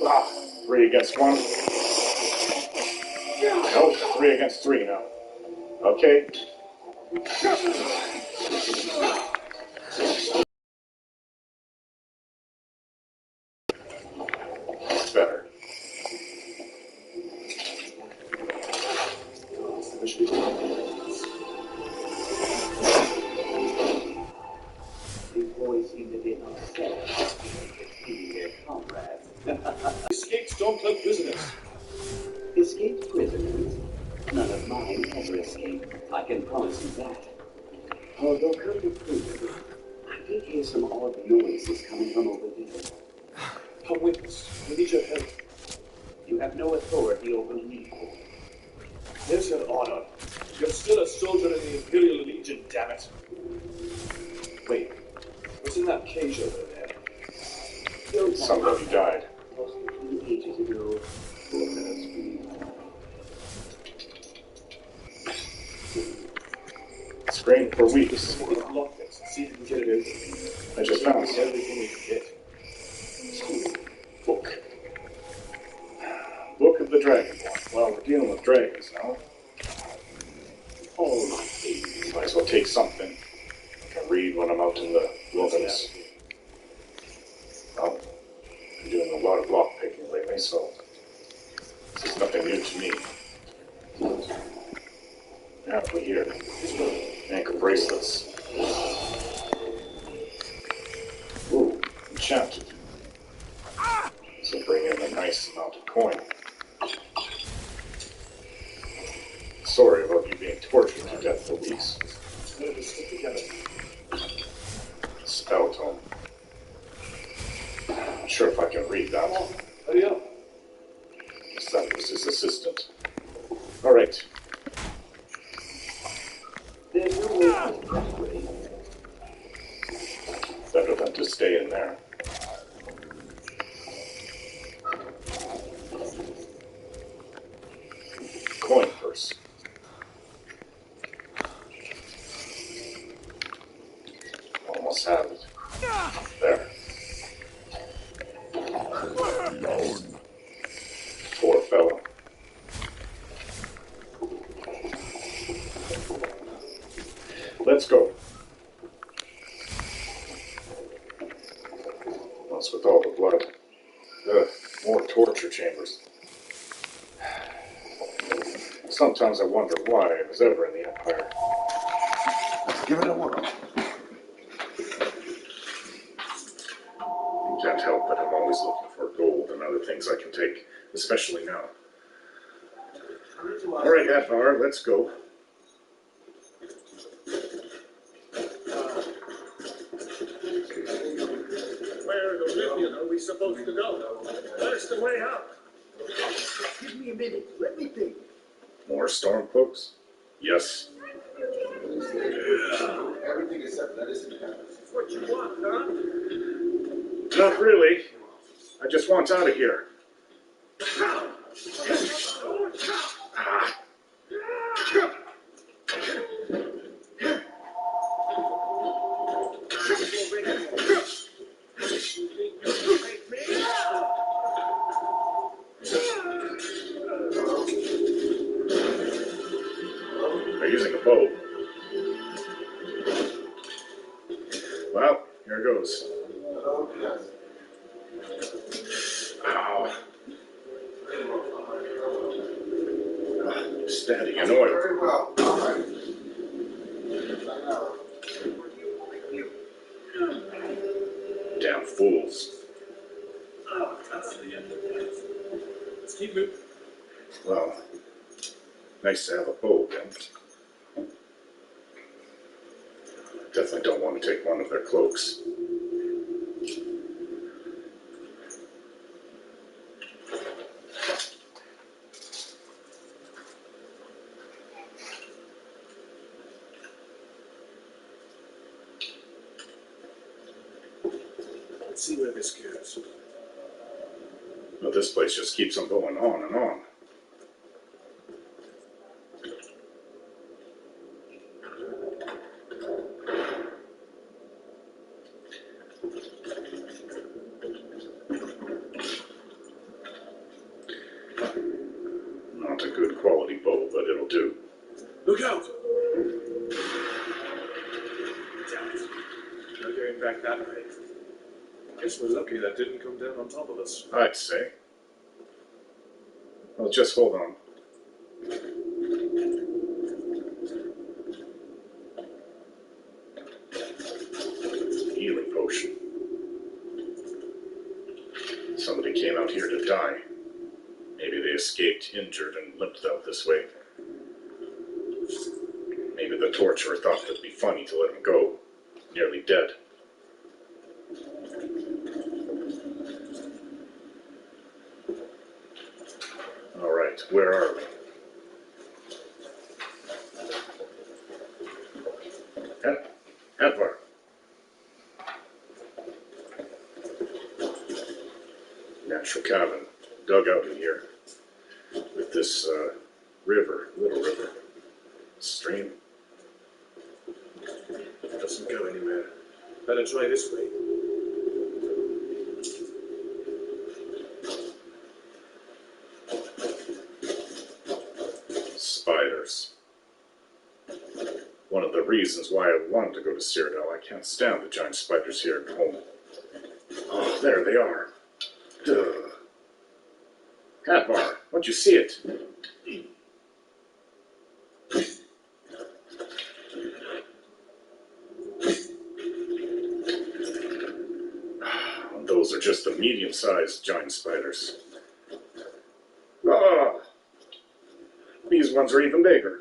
Ah, 3 against 1. No, 3 against 3 now. Okay. That's better. These boys seem to be upset. Feeding their comrades. Escaped Stormcloak prisoners. Escaped prisoners? None of mine ever escaped. I can promise you that. Although, come to prove it, I did hear some odd noises coming from over there. Come with us. We need your help. You have no authority over me. There's your honor. You're still a soldier in the Imperial Legion, damn it. Wait, what's in that cage over there? Somebody died. Lost a few ages ago. It's rained for weeks. We'll lock this and see if we can get it open. I just found It's some everything we can get. book. Book of the Dragonborn. Well, we're dealing with dragons now. All right. Might as well take something. I can read when I'm out in the wilderness. Well, I'm doing a lot of block picking lately, so this is nothing new to me. Halfway here. Ankle bracelets. Ooh, enchanted. This will bring in a nice amount of coin. Sorry about you being tortured to death for weeks. We'll stick together. Spell tome. Not sure if I can read that. Hurry up. Guess that was his assistant. Alright. There's no way out that way. Better than to stay in there. Coin purse. Almost have it. There. Alone. Poor fellow. Let's go. What's with all the blood? Ugh, more torture chambers. Sometimes I wonder why I was ever in the Empire. Give it a whirl. You can't help but I'm always looking for gold and other things I can take, especially now. All right, Atvar, let's go. Where in Oblivion are we supposed to go? Where's the way out? Give me a minute. Let me think. More storm cloaks? Yes. Everything except that isn't happening. What you want, huh? Not really. I just want out of here. They're using a bow. Well, here goes. Ow. Standing in oil. Very well. All right. Damn fools. Oh, that's the end of it. Let's keep moving. Well, nice to have a bow again. Definitely don't want to take one of their cloaks. Let's see where this goes. But this place just keeps on going on and on. Not a good quality bow, but it'll do. Look out! Damn it. No going back that way. Guess we're lucky that didn't come down on top of us. I'd say. Well, just hold on. Healing potion. Somebody came out here to die. Maybe they escaped injured and limped out this way. Maybe the torturer thought it'd be funny to let him go, nearly dead. All right, where are we? Atvar. Natural cabin, dug out in here, with this little river, stream. Doesn't go anywhere. Better try this way. Spiders. One of the reasons why I wanted to go to Cyrodiil. I can't stand the giant spiders here at home. Oh, there they are. Duh. Atvar, don't you see it? Those are just the medium-sized giant spiders. Ah, these ones are even bigger.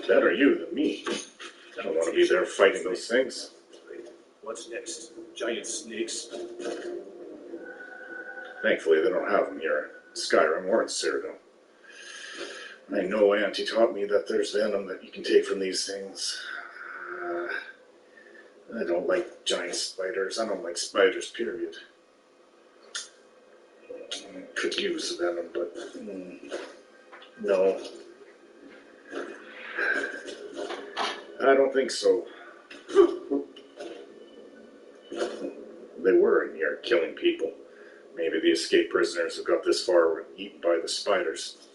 Better you than me. I don't want to be there fighting those things. What's next? Giant snakes? Thankfully, they don't have them here in Skyrim or in Cyrodiil. I know Auntie taught me that there's venom that you can take from these things. I don't like giant spiders. I don't like spiders, period. Could use venom, but no. I don't think so. They were in here killing people. Maybe the escaped prisoners who got this far were eaten by the spiders.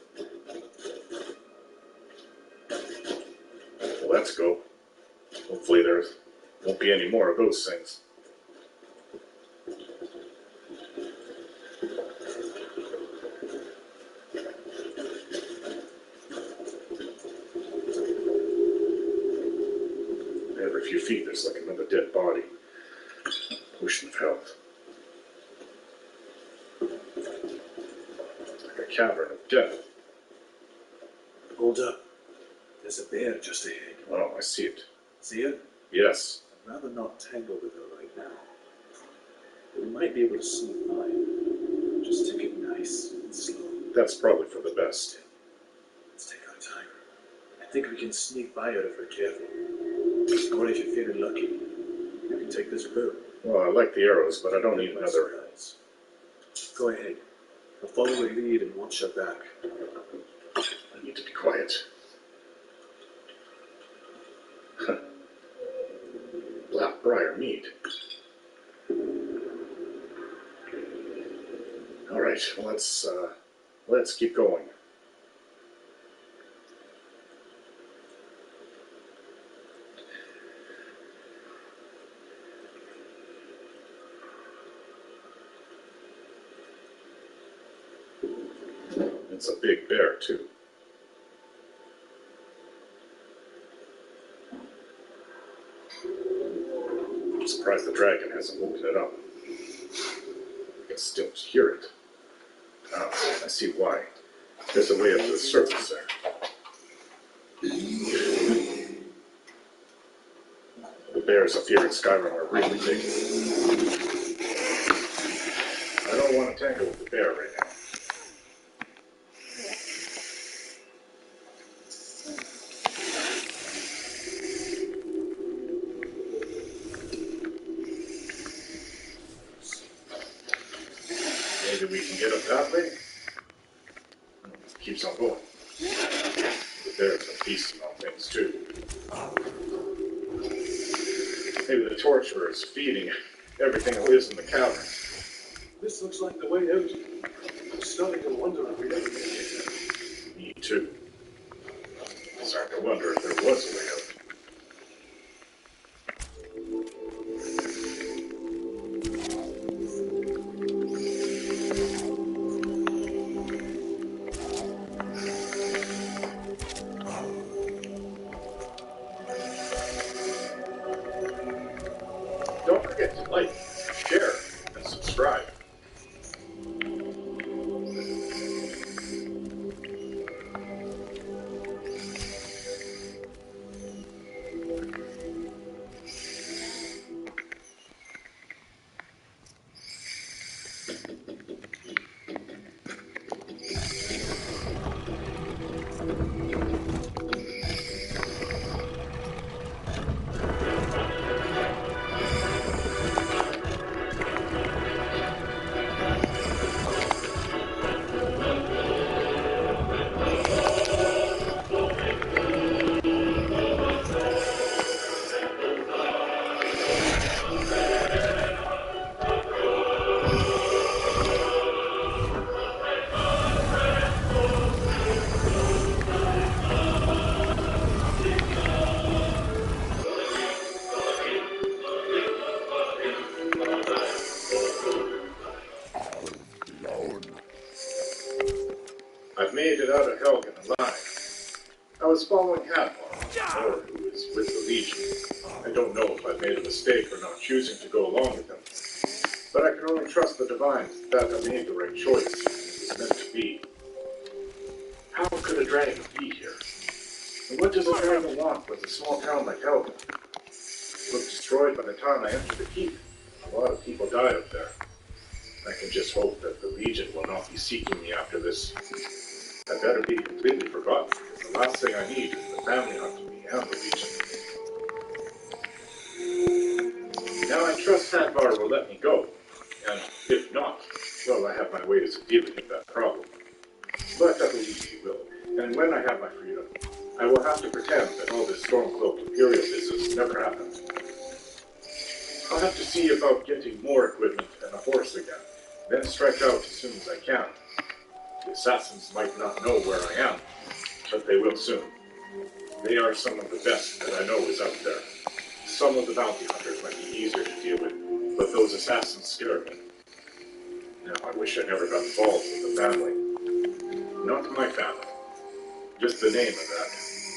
Well, let's go. Hopefully there won't be any more of those things. few feet, there's like another dead body. Potion of health. Like a cavern of death. Hold up. There's a bear just ahead. Oh, I see it. See it? Yes. I'd rather not tangle with her right now. But we might be able to sneak by her. Just take it nice and slow. That's probably for the best. Let's take our time. I think we can sneak by her if we're careful. Or if you're feeling lucky, you can take this bow. Well, I like the arrows, but I don't need another. Go ahead. I'll follow her lead and watch her back. I need to be quiet. Blackbriar mead. All right, let's keep going. It's a big bear, too. I'm surprised the dragon hasn't woken it up. I can still hear it. Ah, I see why. There's a way up to the surface there. The bears up here in Skyrim are really big. I don't want to tangle with the bear right now. Maybe we can get up that way? Keeps on going. The bears are feasting on things too. Maybe the torturer is feeding everything that lives in the cavern. This looks like the way out. I'm starting to wonder if we ever get there. Me too. I'm starting to wonder if there was a way out. Don't forget to like, share, and subscribe. I've made it out of Helgen alive. I was following Hadvar, or who is with the Legion. I don't know if I've made a mistake for not choosing to go along with them. But I can only trust the divines that I made the right choice. It was meant to be. How could a dragon be here? And what does a dragon want with a small town like Helgen? It was destroyed by the time I entered the keep. A lot of people died up there. I can just hope that the Legion will not be seeking me after this. I better be completely forgotten, because the last thing I need is the family hunting me and the Legion. Now I trust Hadvar will let me go, and if not, well, I have my ways of dealing with that problem. But I believe he will, and when I have my freedom, I will have to pretend that all this Stormcloak Imperial business never happened. I'll have to see about getting more equipment and a horse again, then strike out as soon as I can. The assassins might not know where I am, but they will soon. They are some of the best that I know is out there. Some of the bounty hunters might be easier to deal with, but those assassins scare me. Now I wish I never got involved with the family. Not my family. Just the name of that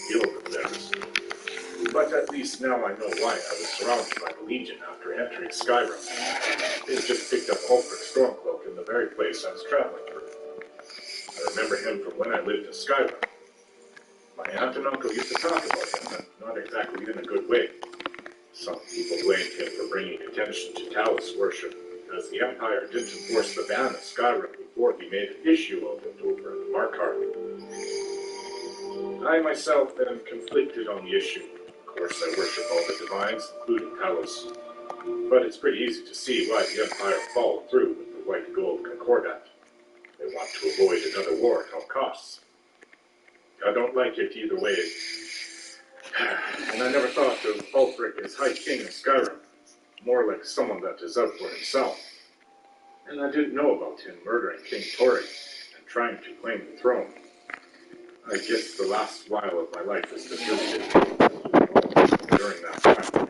guild of theirs. But at least now I know why I was surrounded by the Legion after entering Skyrim. They had just picked up Ulfric's Stormcloak in the very place I was traveling through. I remember him from when I lived in Skyrim. My aunt and uncle used to talk about him, but not exactly in a good way. Some people blamed him for bringing attention to Talos worship, because the Empire didn't enforce the ban of Skyrim before he made an issue of it over in Markarth. I myself am conflicted on the issue. Of course, I worship all the divines, including Talos. But it's pretty easy to see why the Empire followed through with the White Gold Concordat. They want to avoid another war at all costs. I don't like it either way. And I never thought of Ulfric as High King of Skyrim. More like someone that is out for himself. And I didn't know about him murdering King Torrey and trying to claim the throne. I guess the last while of my life is distributed during that time.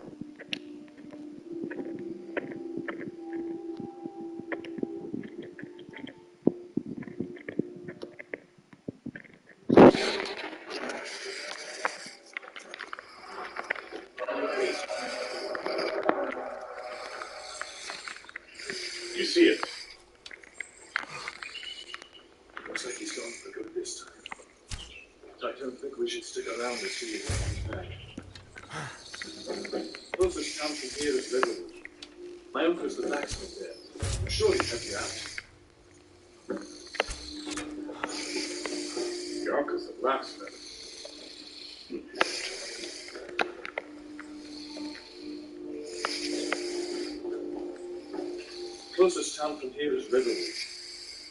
You see it? Looks like he's gone for good this time. I don't think we should stick around to see if he comes back. Closest town from here is Riverwood. My uncle's the blacksmith there. I'm sure he'd help you out. Your uncle's the blacksmith. Closest town from here is Riverwood.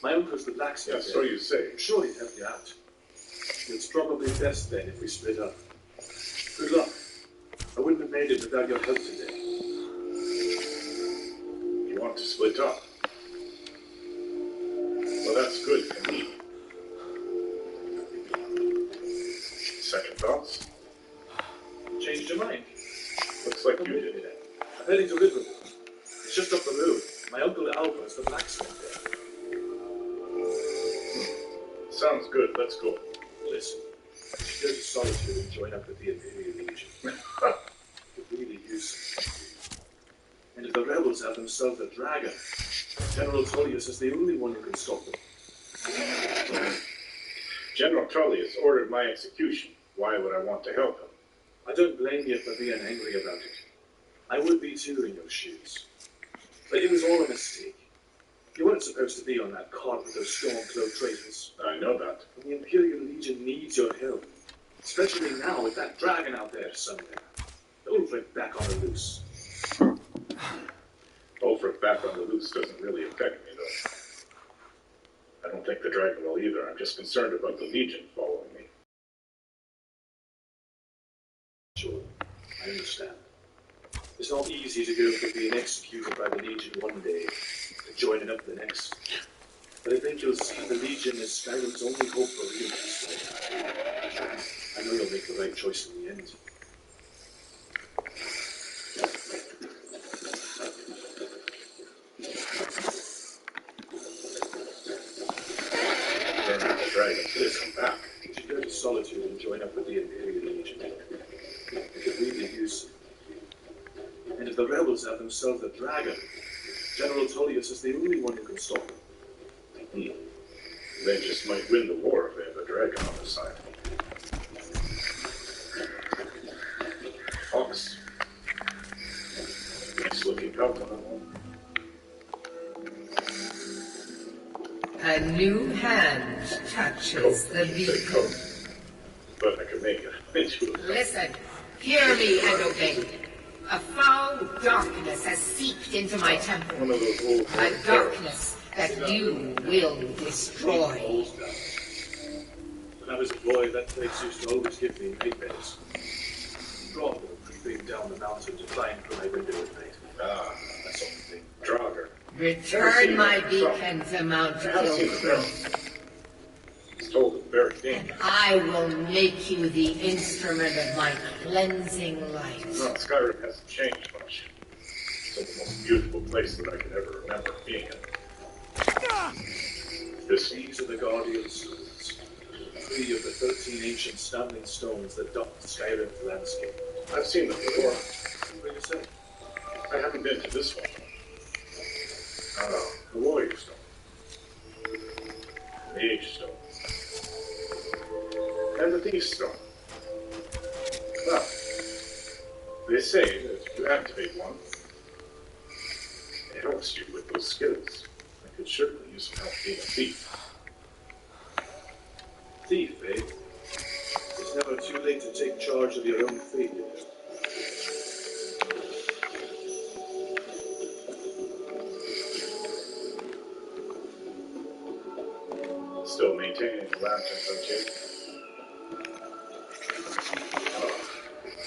My uncle's the blacksmith. Yeah, so you say. I'm sure he'd help you out. It's probably best then if we split up. Good luck. I wouldn't have made it without your help today. You want to split up? Well, that's good for me. Second thoughts? Changed your mind? Looks like you did. I'm heading to Riverwood. It's just up the road. My uncle Albert is the blacksmith there. Sounds good. Let's go. Listen, you should go to Solitude and join up with the Imperial Legion. Could really use it. And if the rebels have themselves a dragon, General Tullius is the only one who can stop them. General Tullius ordered my execution. Why would I want to help him? I don't blame you for being angry about it. I would be too in your shoes. But it was all a mistake. You weren't supposed to be on that cart with those Stormcloak traitors. I know that. And the Imperial Legion needs your help. Especially now with that dragon out there somewhere. Ulfric back on the loose. Ulfric back on the loose doesn't really affect me, though. I don't think the dragon will either. I'm just concerned about the Legion following me. Sure, I understand. It's not easy to go from being executed by the Legion one day to joining up the next. But I think you'll see the Legion as Skyrim's only hope for real peace. I know you'll make the right choice in the end. The dragon could come back. You should go to Solitude and join up with the Imperial Legion. They could really use it. And if the rebels have themselves a dragon, General Tullius is the only one who can stop them. They just might win the war if they have a dragon on their side. Fox. Nice looking pelt on that one. A new hand touches the beacon. But I can make it into a Listen, hear me and obey. A foul darkness has seeped into my temple. one of those old A darkness that you will destroy. When I was a boy, that place used to always give me nightmares. Draugr creeping down the mountain to climb through my window at night. Ah, That sort of thing. Draugr. Return my beacon to Mount Gilfrey, It's told it's very and dangerous. I will make you the instrument of my cleansing light. No, Skyrim hasn't changed much. It's the most beautiful place that I can ever remember being in. These are the Guardian Stones. 3 of the 13 ancient standing stones that dot Skyrim's landscape. I've seen them before. What do you say? I haven't been to this one. The warrior stone. The age stone. And the thief stone. Well, they say that if you activate one, it helps you with those skills. I could certainly use some help being a thief. Thief, eh? It's never too late to take charge of your own fate, you know. Still maintaining the lantern subject.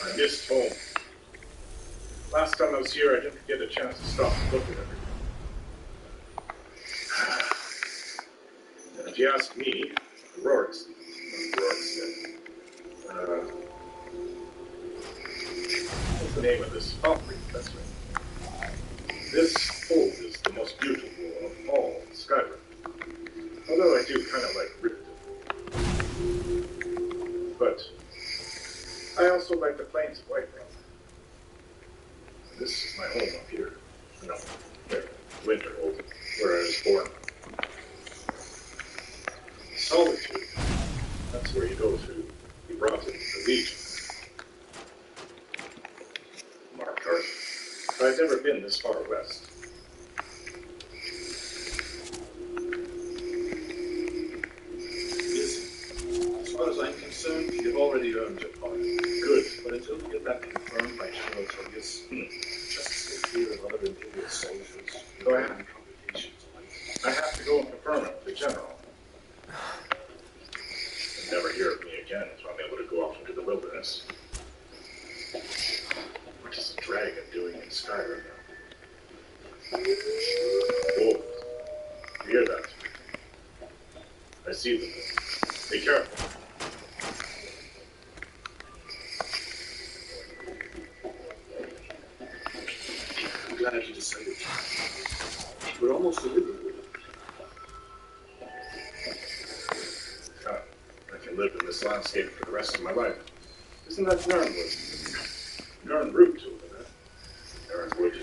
I missed home. Last time I was here, I didn't get a chance to stop and look at everything. And if you ask me, what's the name of this? Oh, that's right. This hold is the most beautiful of all Skyrim. Although I do kind of like Riften. But I also like the plains of Whiterun. This is my home up here. No, there, Winterhold, where I was born. Solitude, that's where you go to be brought into the Legion. Mark Arthur. I've never been this far west. As far as I'm concerned, you've already earned your pardon. Good. But until we get that confirmed by General Tullius, just stay clear of other Imperial soldiers. Go ahead. Complications. I have to go and confirm it with the General. You'll never hear of me again until I'm able to go off into the wilderness. What is a dragon doing in Skyrim now? Wolves. You hear that? I see them. Be careful. I'm glad you decided. We're almost to riverwood. I can live in this landscape for the rest of my life. Isn't that Nernwood? Nernroot over there. Nernwood.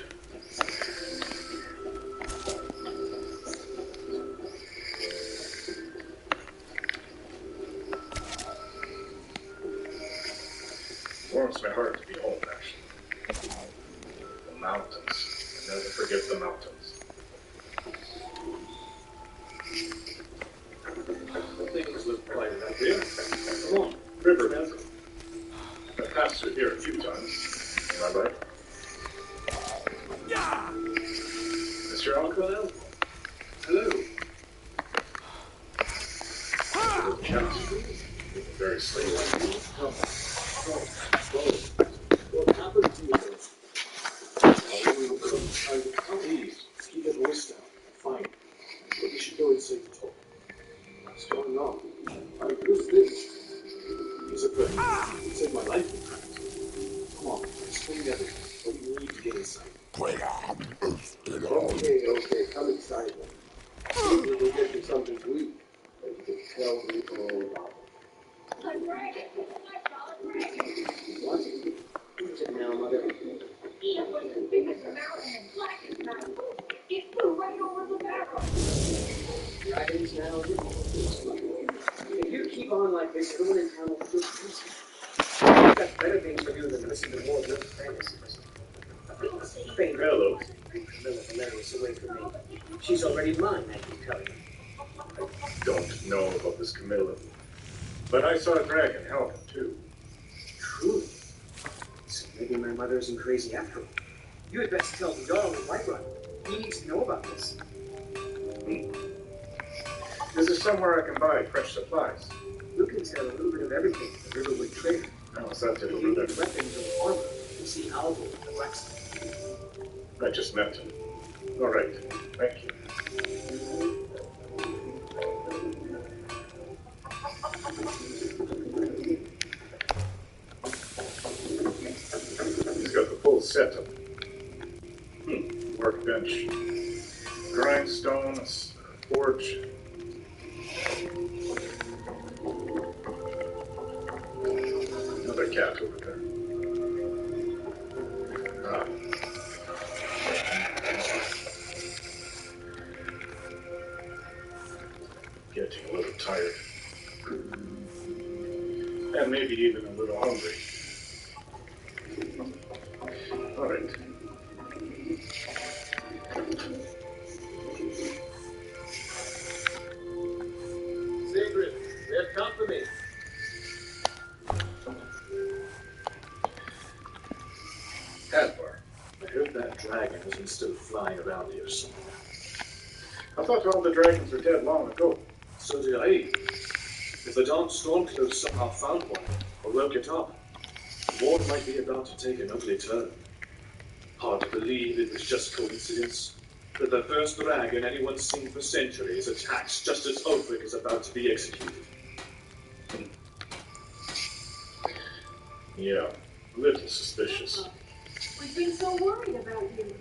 Warms my heart to be home, actually. The mountains. I never forget the mountains. Things look quite right here. Come on, riverwood. I've passed through here a few times. Am I right? Yeah. Mr. Alcohol? Hello. Little chat. Very slowly. What happened to you? Please, keep your voice down. Fine. But we should go inside to talk. What's going on? Who's this? He's a friend. He saved my life, in fact. Come on, explain everything. But we need to get inside. Okay, come inside then. Maybe we'll get you something to eat. And you can tell me all about it. What? Who's it now, Mother? It was the biggest mountain and blackest mountain. It flew right over the barrel. Dragons now. If you keep on like this, you're going to town with good pieces. I've got better things to do than listen to more good fantasies. Hello. Camilla Valerius away from me. She's already mine, I can tell you. I don't know about this Camilla. But I saw a dragon, helgen, too. Truly? So maybe my mother isn't crazy after all. You had best tell the Jarl in Whiterun. He needs to know about this. Is there somewhere I can buy fresh supplies? You can tell a little bit of everything to the riverwood trader. How's that You different? need weapons or armor. You see Alvo in the blacksmith. I just met him. All right. Thank you. He's got the full set of workbench, grindstone, forge. Another cat over there. getting a little tired. And maybe even a little hungry. All right. Sigrid, we have company. Hadvar, I heard that dragon isn't still flying around here somewhere. I thought all the dragons were dead long ago. So did I. If the Dawn Stormcloaks somehow found one, or woke it up, the war might be about to take an ugly turn. Hard to believe it was just coincidence that the first dragon anyone's seen for centuries attacks just as Ulfric is about to be executed. Yeah, a little suspicious. We've been so worried about you.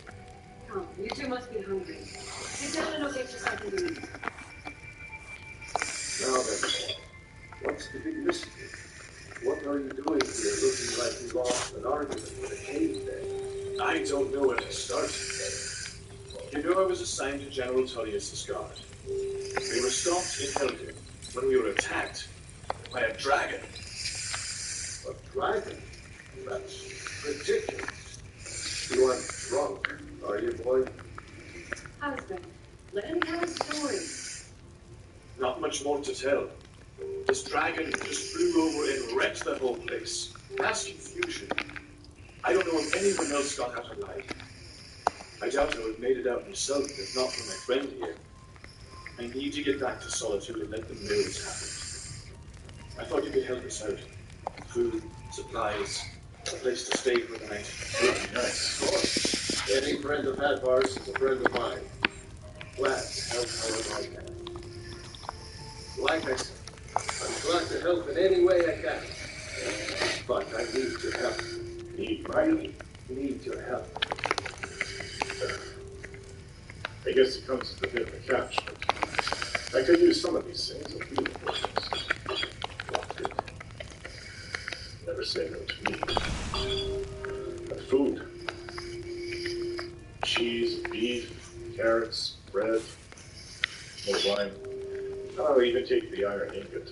Come, you two must be hungry. Sit down and I'll get you something to eat. Now then, what's the big mystery? What are you doing here looking like you lost an argument with a cave bear? I don't know where to start. You know I was assigned to General Tullius' guard. We were stopped in Helgen when we were attacked by a dragon. A dragon? That's ridiculous. You aren't drunk, are you, boy? Husband, let him tell a story. Not much more to tell. This dragon just flew over and wrecked the whole place. Mass confusion. I don't know if anyone else got out alive. I doubt I would have made it out myself if not for my friend here. I need to get back to Solitude and let them know what's happened. I thought you could help us out. Food, supplies, a place to stay for the night. Would be nice. Of course. Any friend of Hadvar's is a friend of mine. Glad to help however I can. Like I said, I'm glad to help in any way I can. But I need your help. Need your help. I guess it comes with a bit of a catch, but I could use some of these things if you want it. Never say no to me. But food. Cheese, beef, carrots, bread, more wine. I'll even take the iron ingot.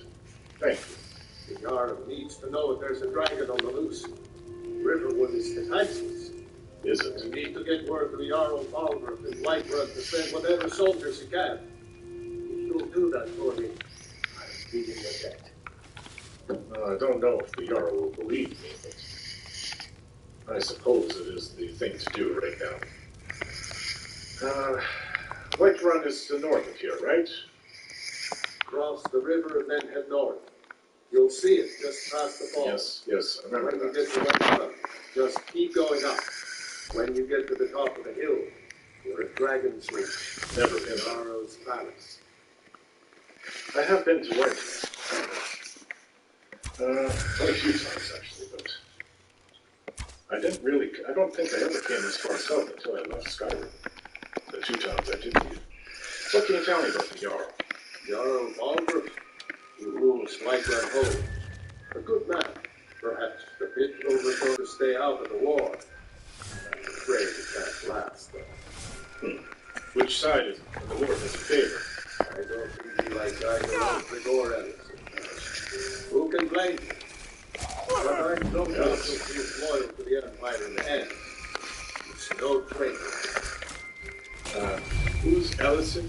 Thank you. The Jarl needs to know if there's a dragon on the loose. Riverwood is defenseless. Is it? We need to get word to the Jarl Altmer in Whiterun to send whatever soldiers he can. If you'll do that for me, I'll be in your debt. I don't know if the Jarl will believe me, but I suppose it is the thing to do right now. Whiterun is to the north of here, right? Cross the river and then head north. You'll see it just past the falls. Yes, I remember When you that. get to Whiterun, just keep going up. When you get to the top of the hill, you're at Dragon's Reach. Never been. Jarl's palace. I have been to Whiterun. Quite a few times, actually, but I don't think I ever came this far south until I left Skyrim. The 2 times I did leave. What can you tell me about the Jarl? Jarl Altmer, who rules Whiterun Home. A good man, perhaps a bit overthrown to stay out of the war. I'm afraid it can't last, though. Which side is the war does it favor? I don't think he likes either Ulfric or Ellison. Who can blame him? But I don't know if he is loyal to the Empire in the end. He's no traitor. Who's Ellison?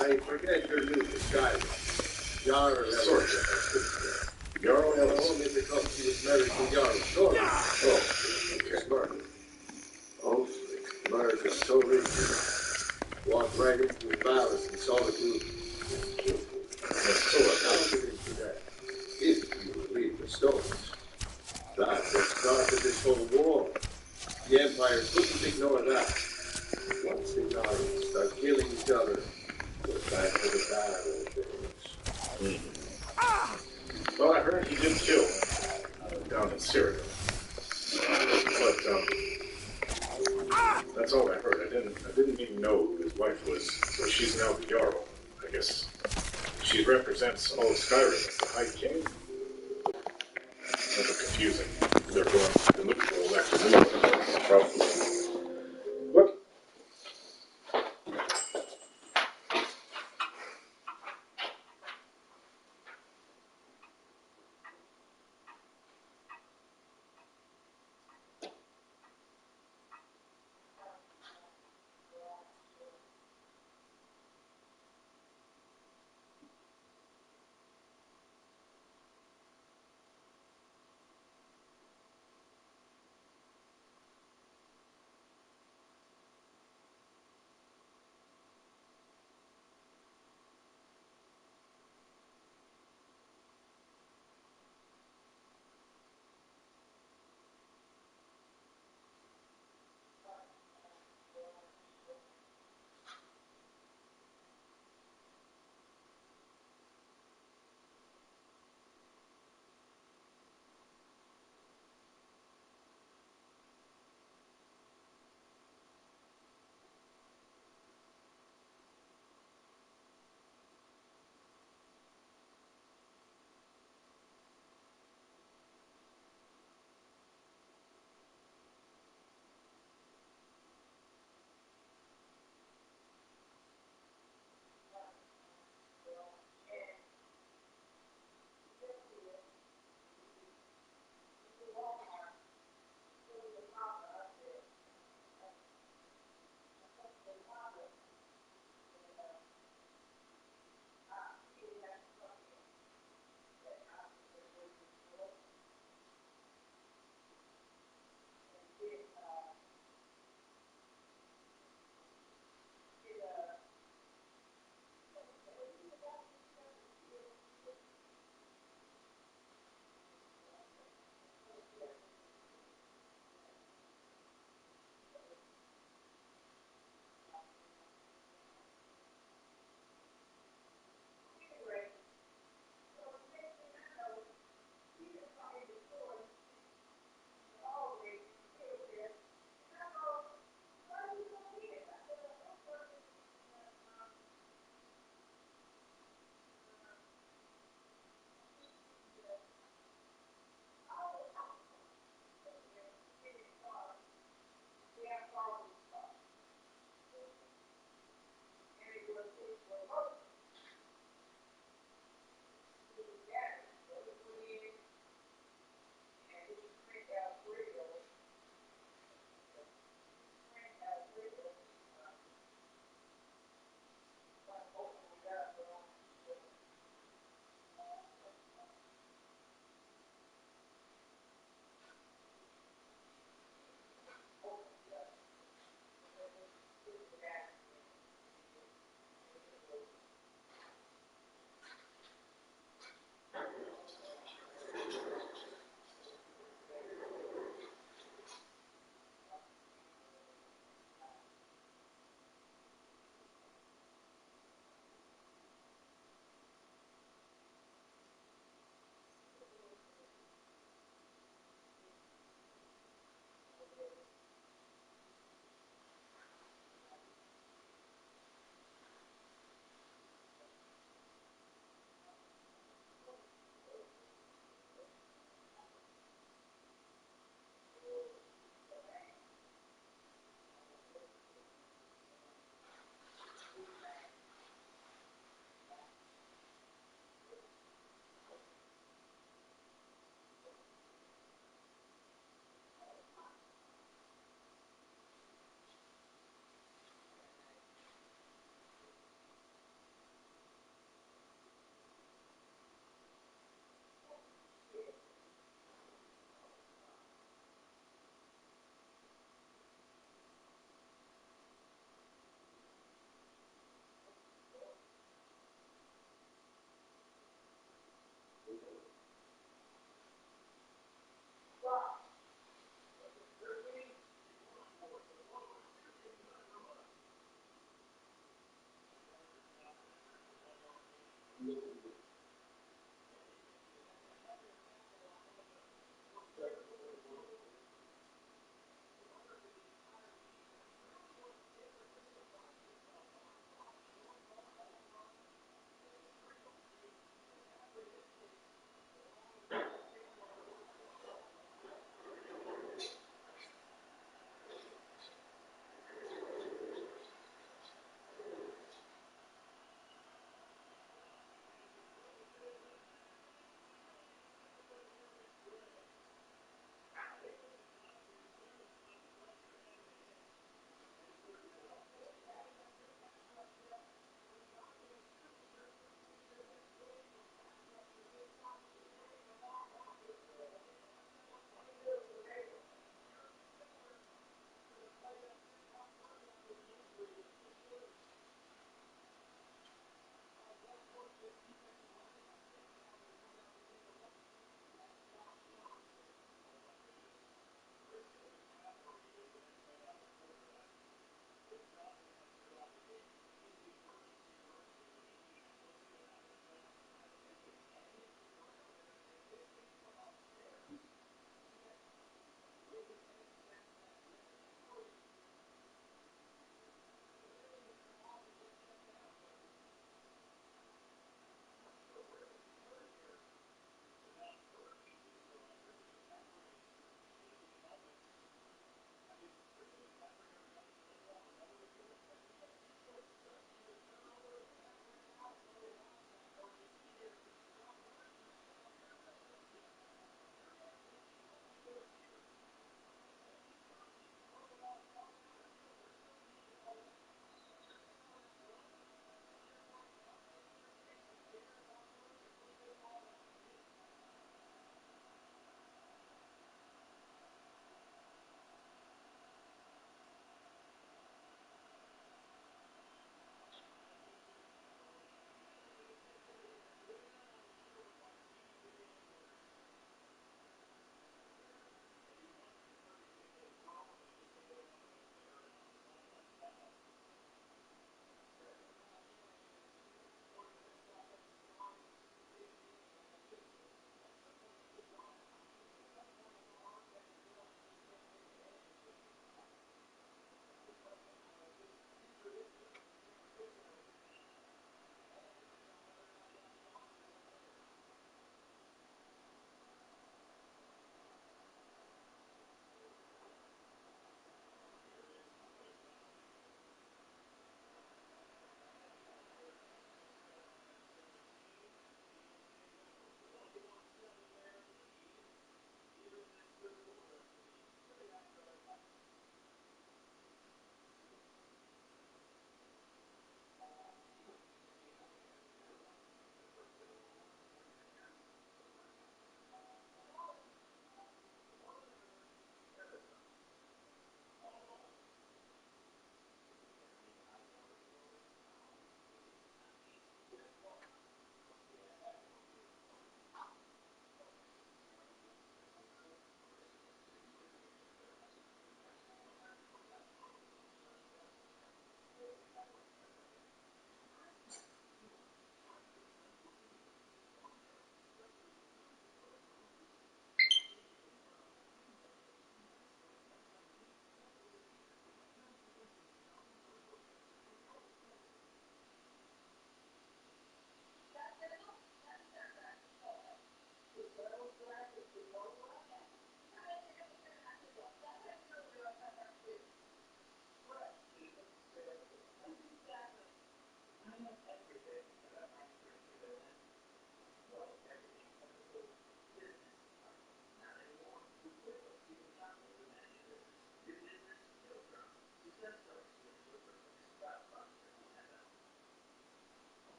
I forget your new Skyrim. Jarl Ellison. Jarl Ellison. Only because he was married to Jarl Thor. Oh, okay. Murder. Ulfric murdered so recently. Walked right into the palace in Solitude. If you believe the stories. That's what started this whole war. The Empire couldn't ignore that. Once the Jarls start killing each other, we're back to the bad old days. Well, I heard he did kill down in Syria. But that's all I heard. I didn't even know who his wife was. So she's now the Jarl, I guess. She represents all of Skyrim as the High King. A little confusing. They're going to look for election. Probably. What?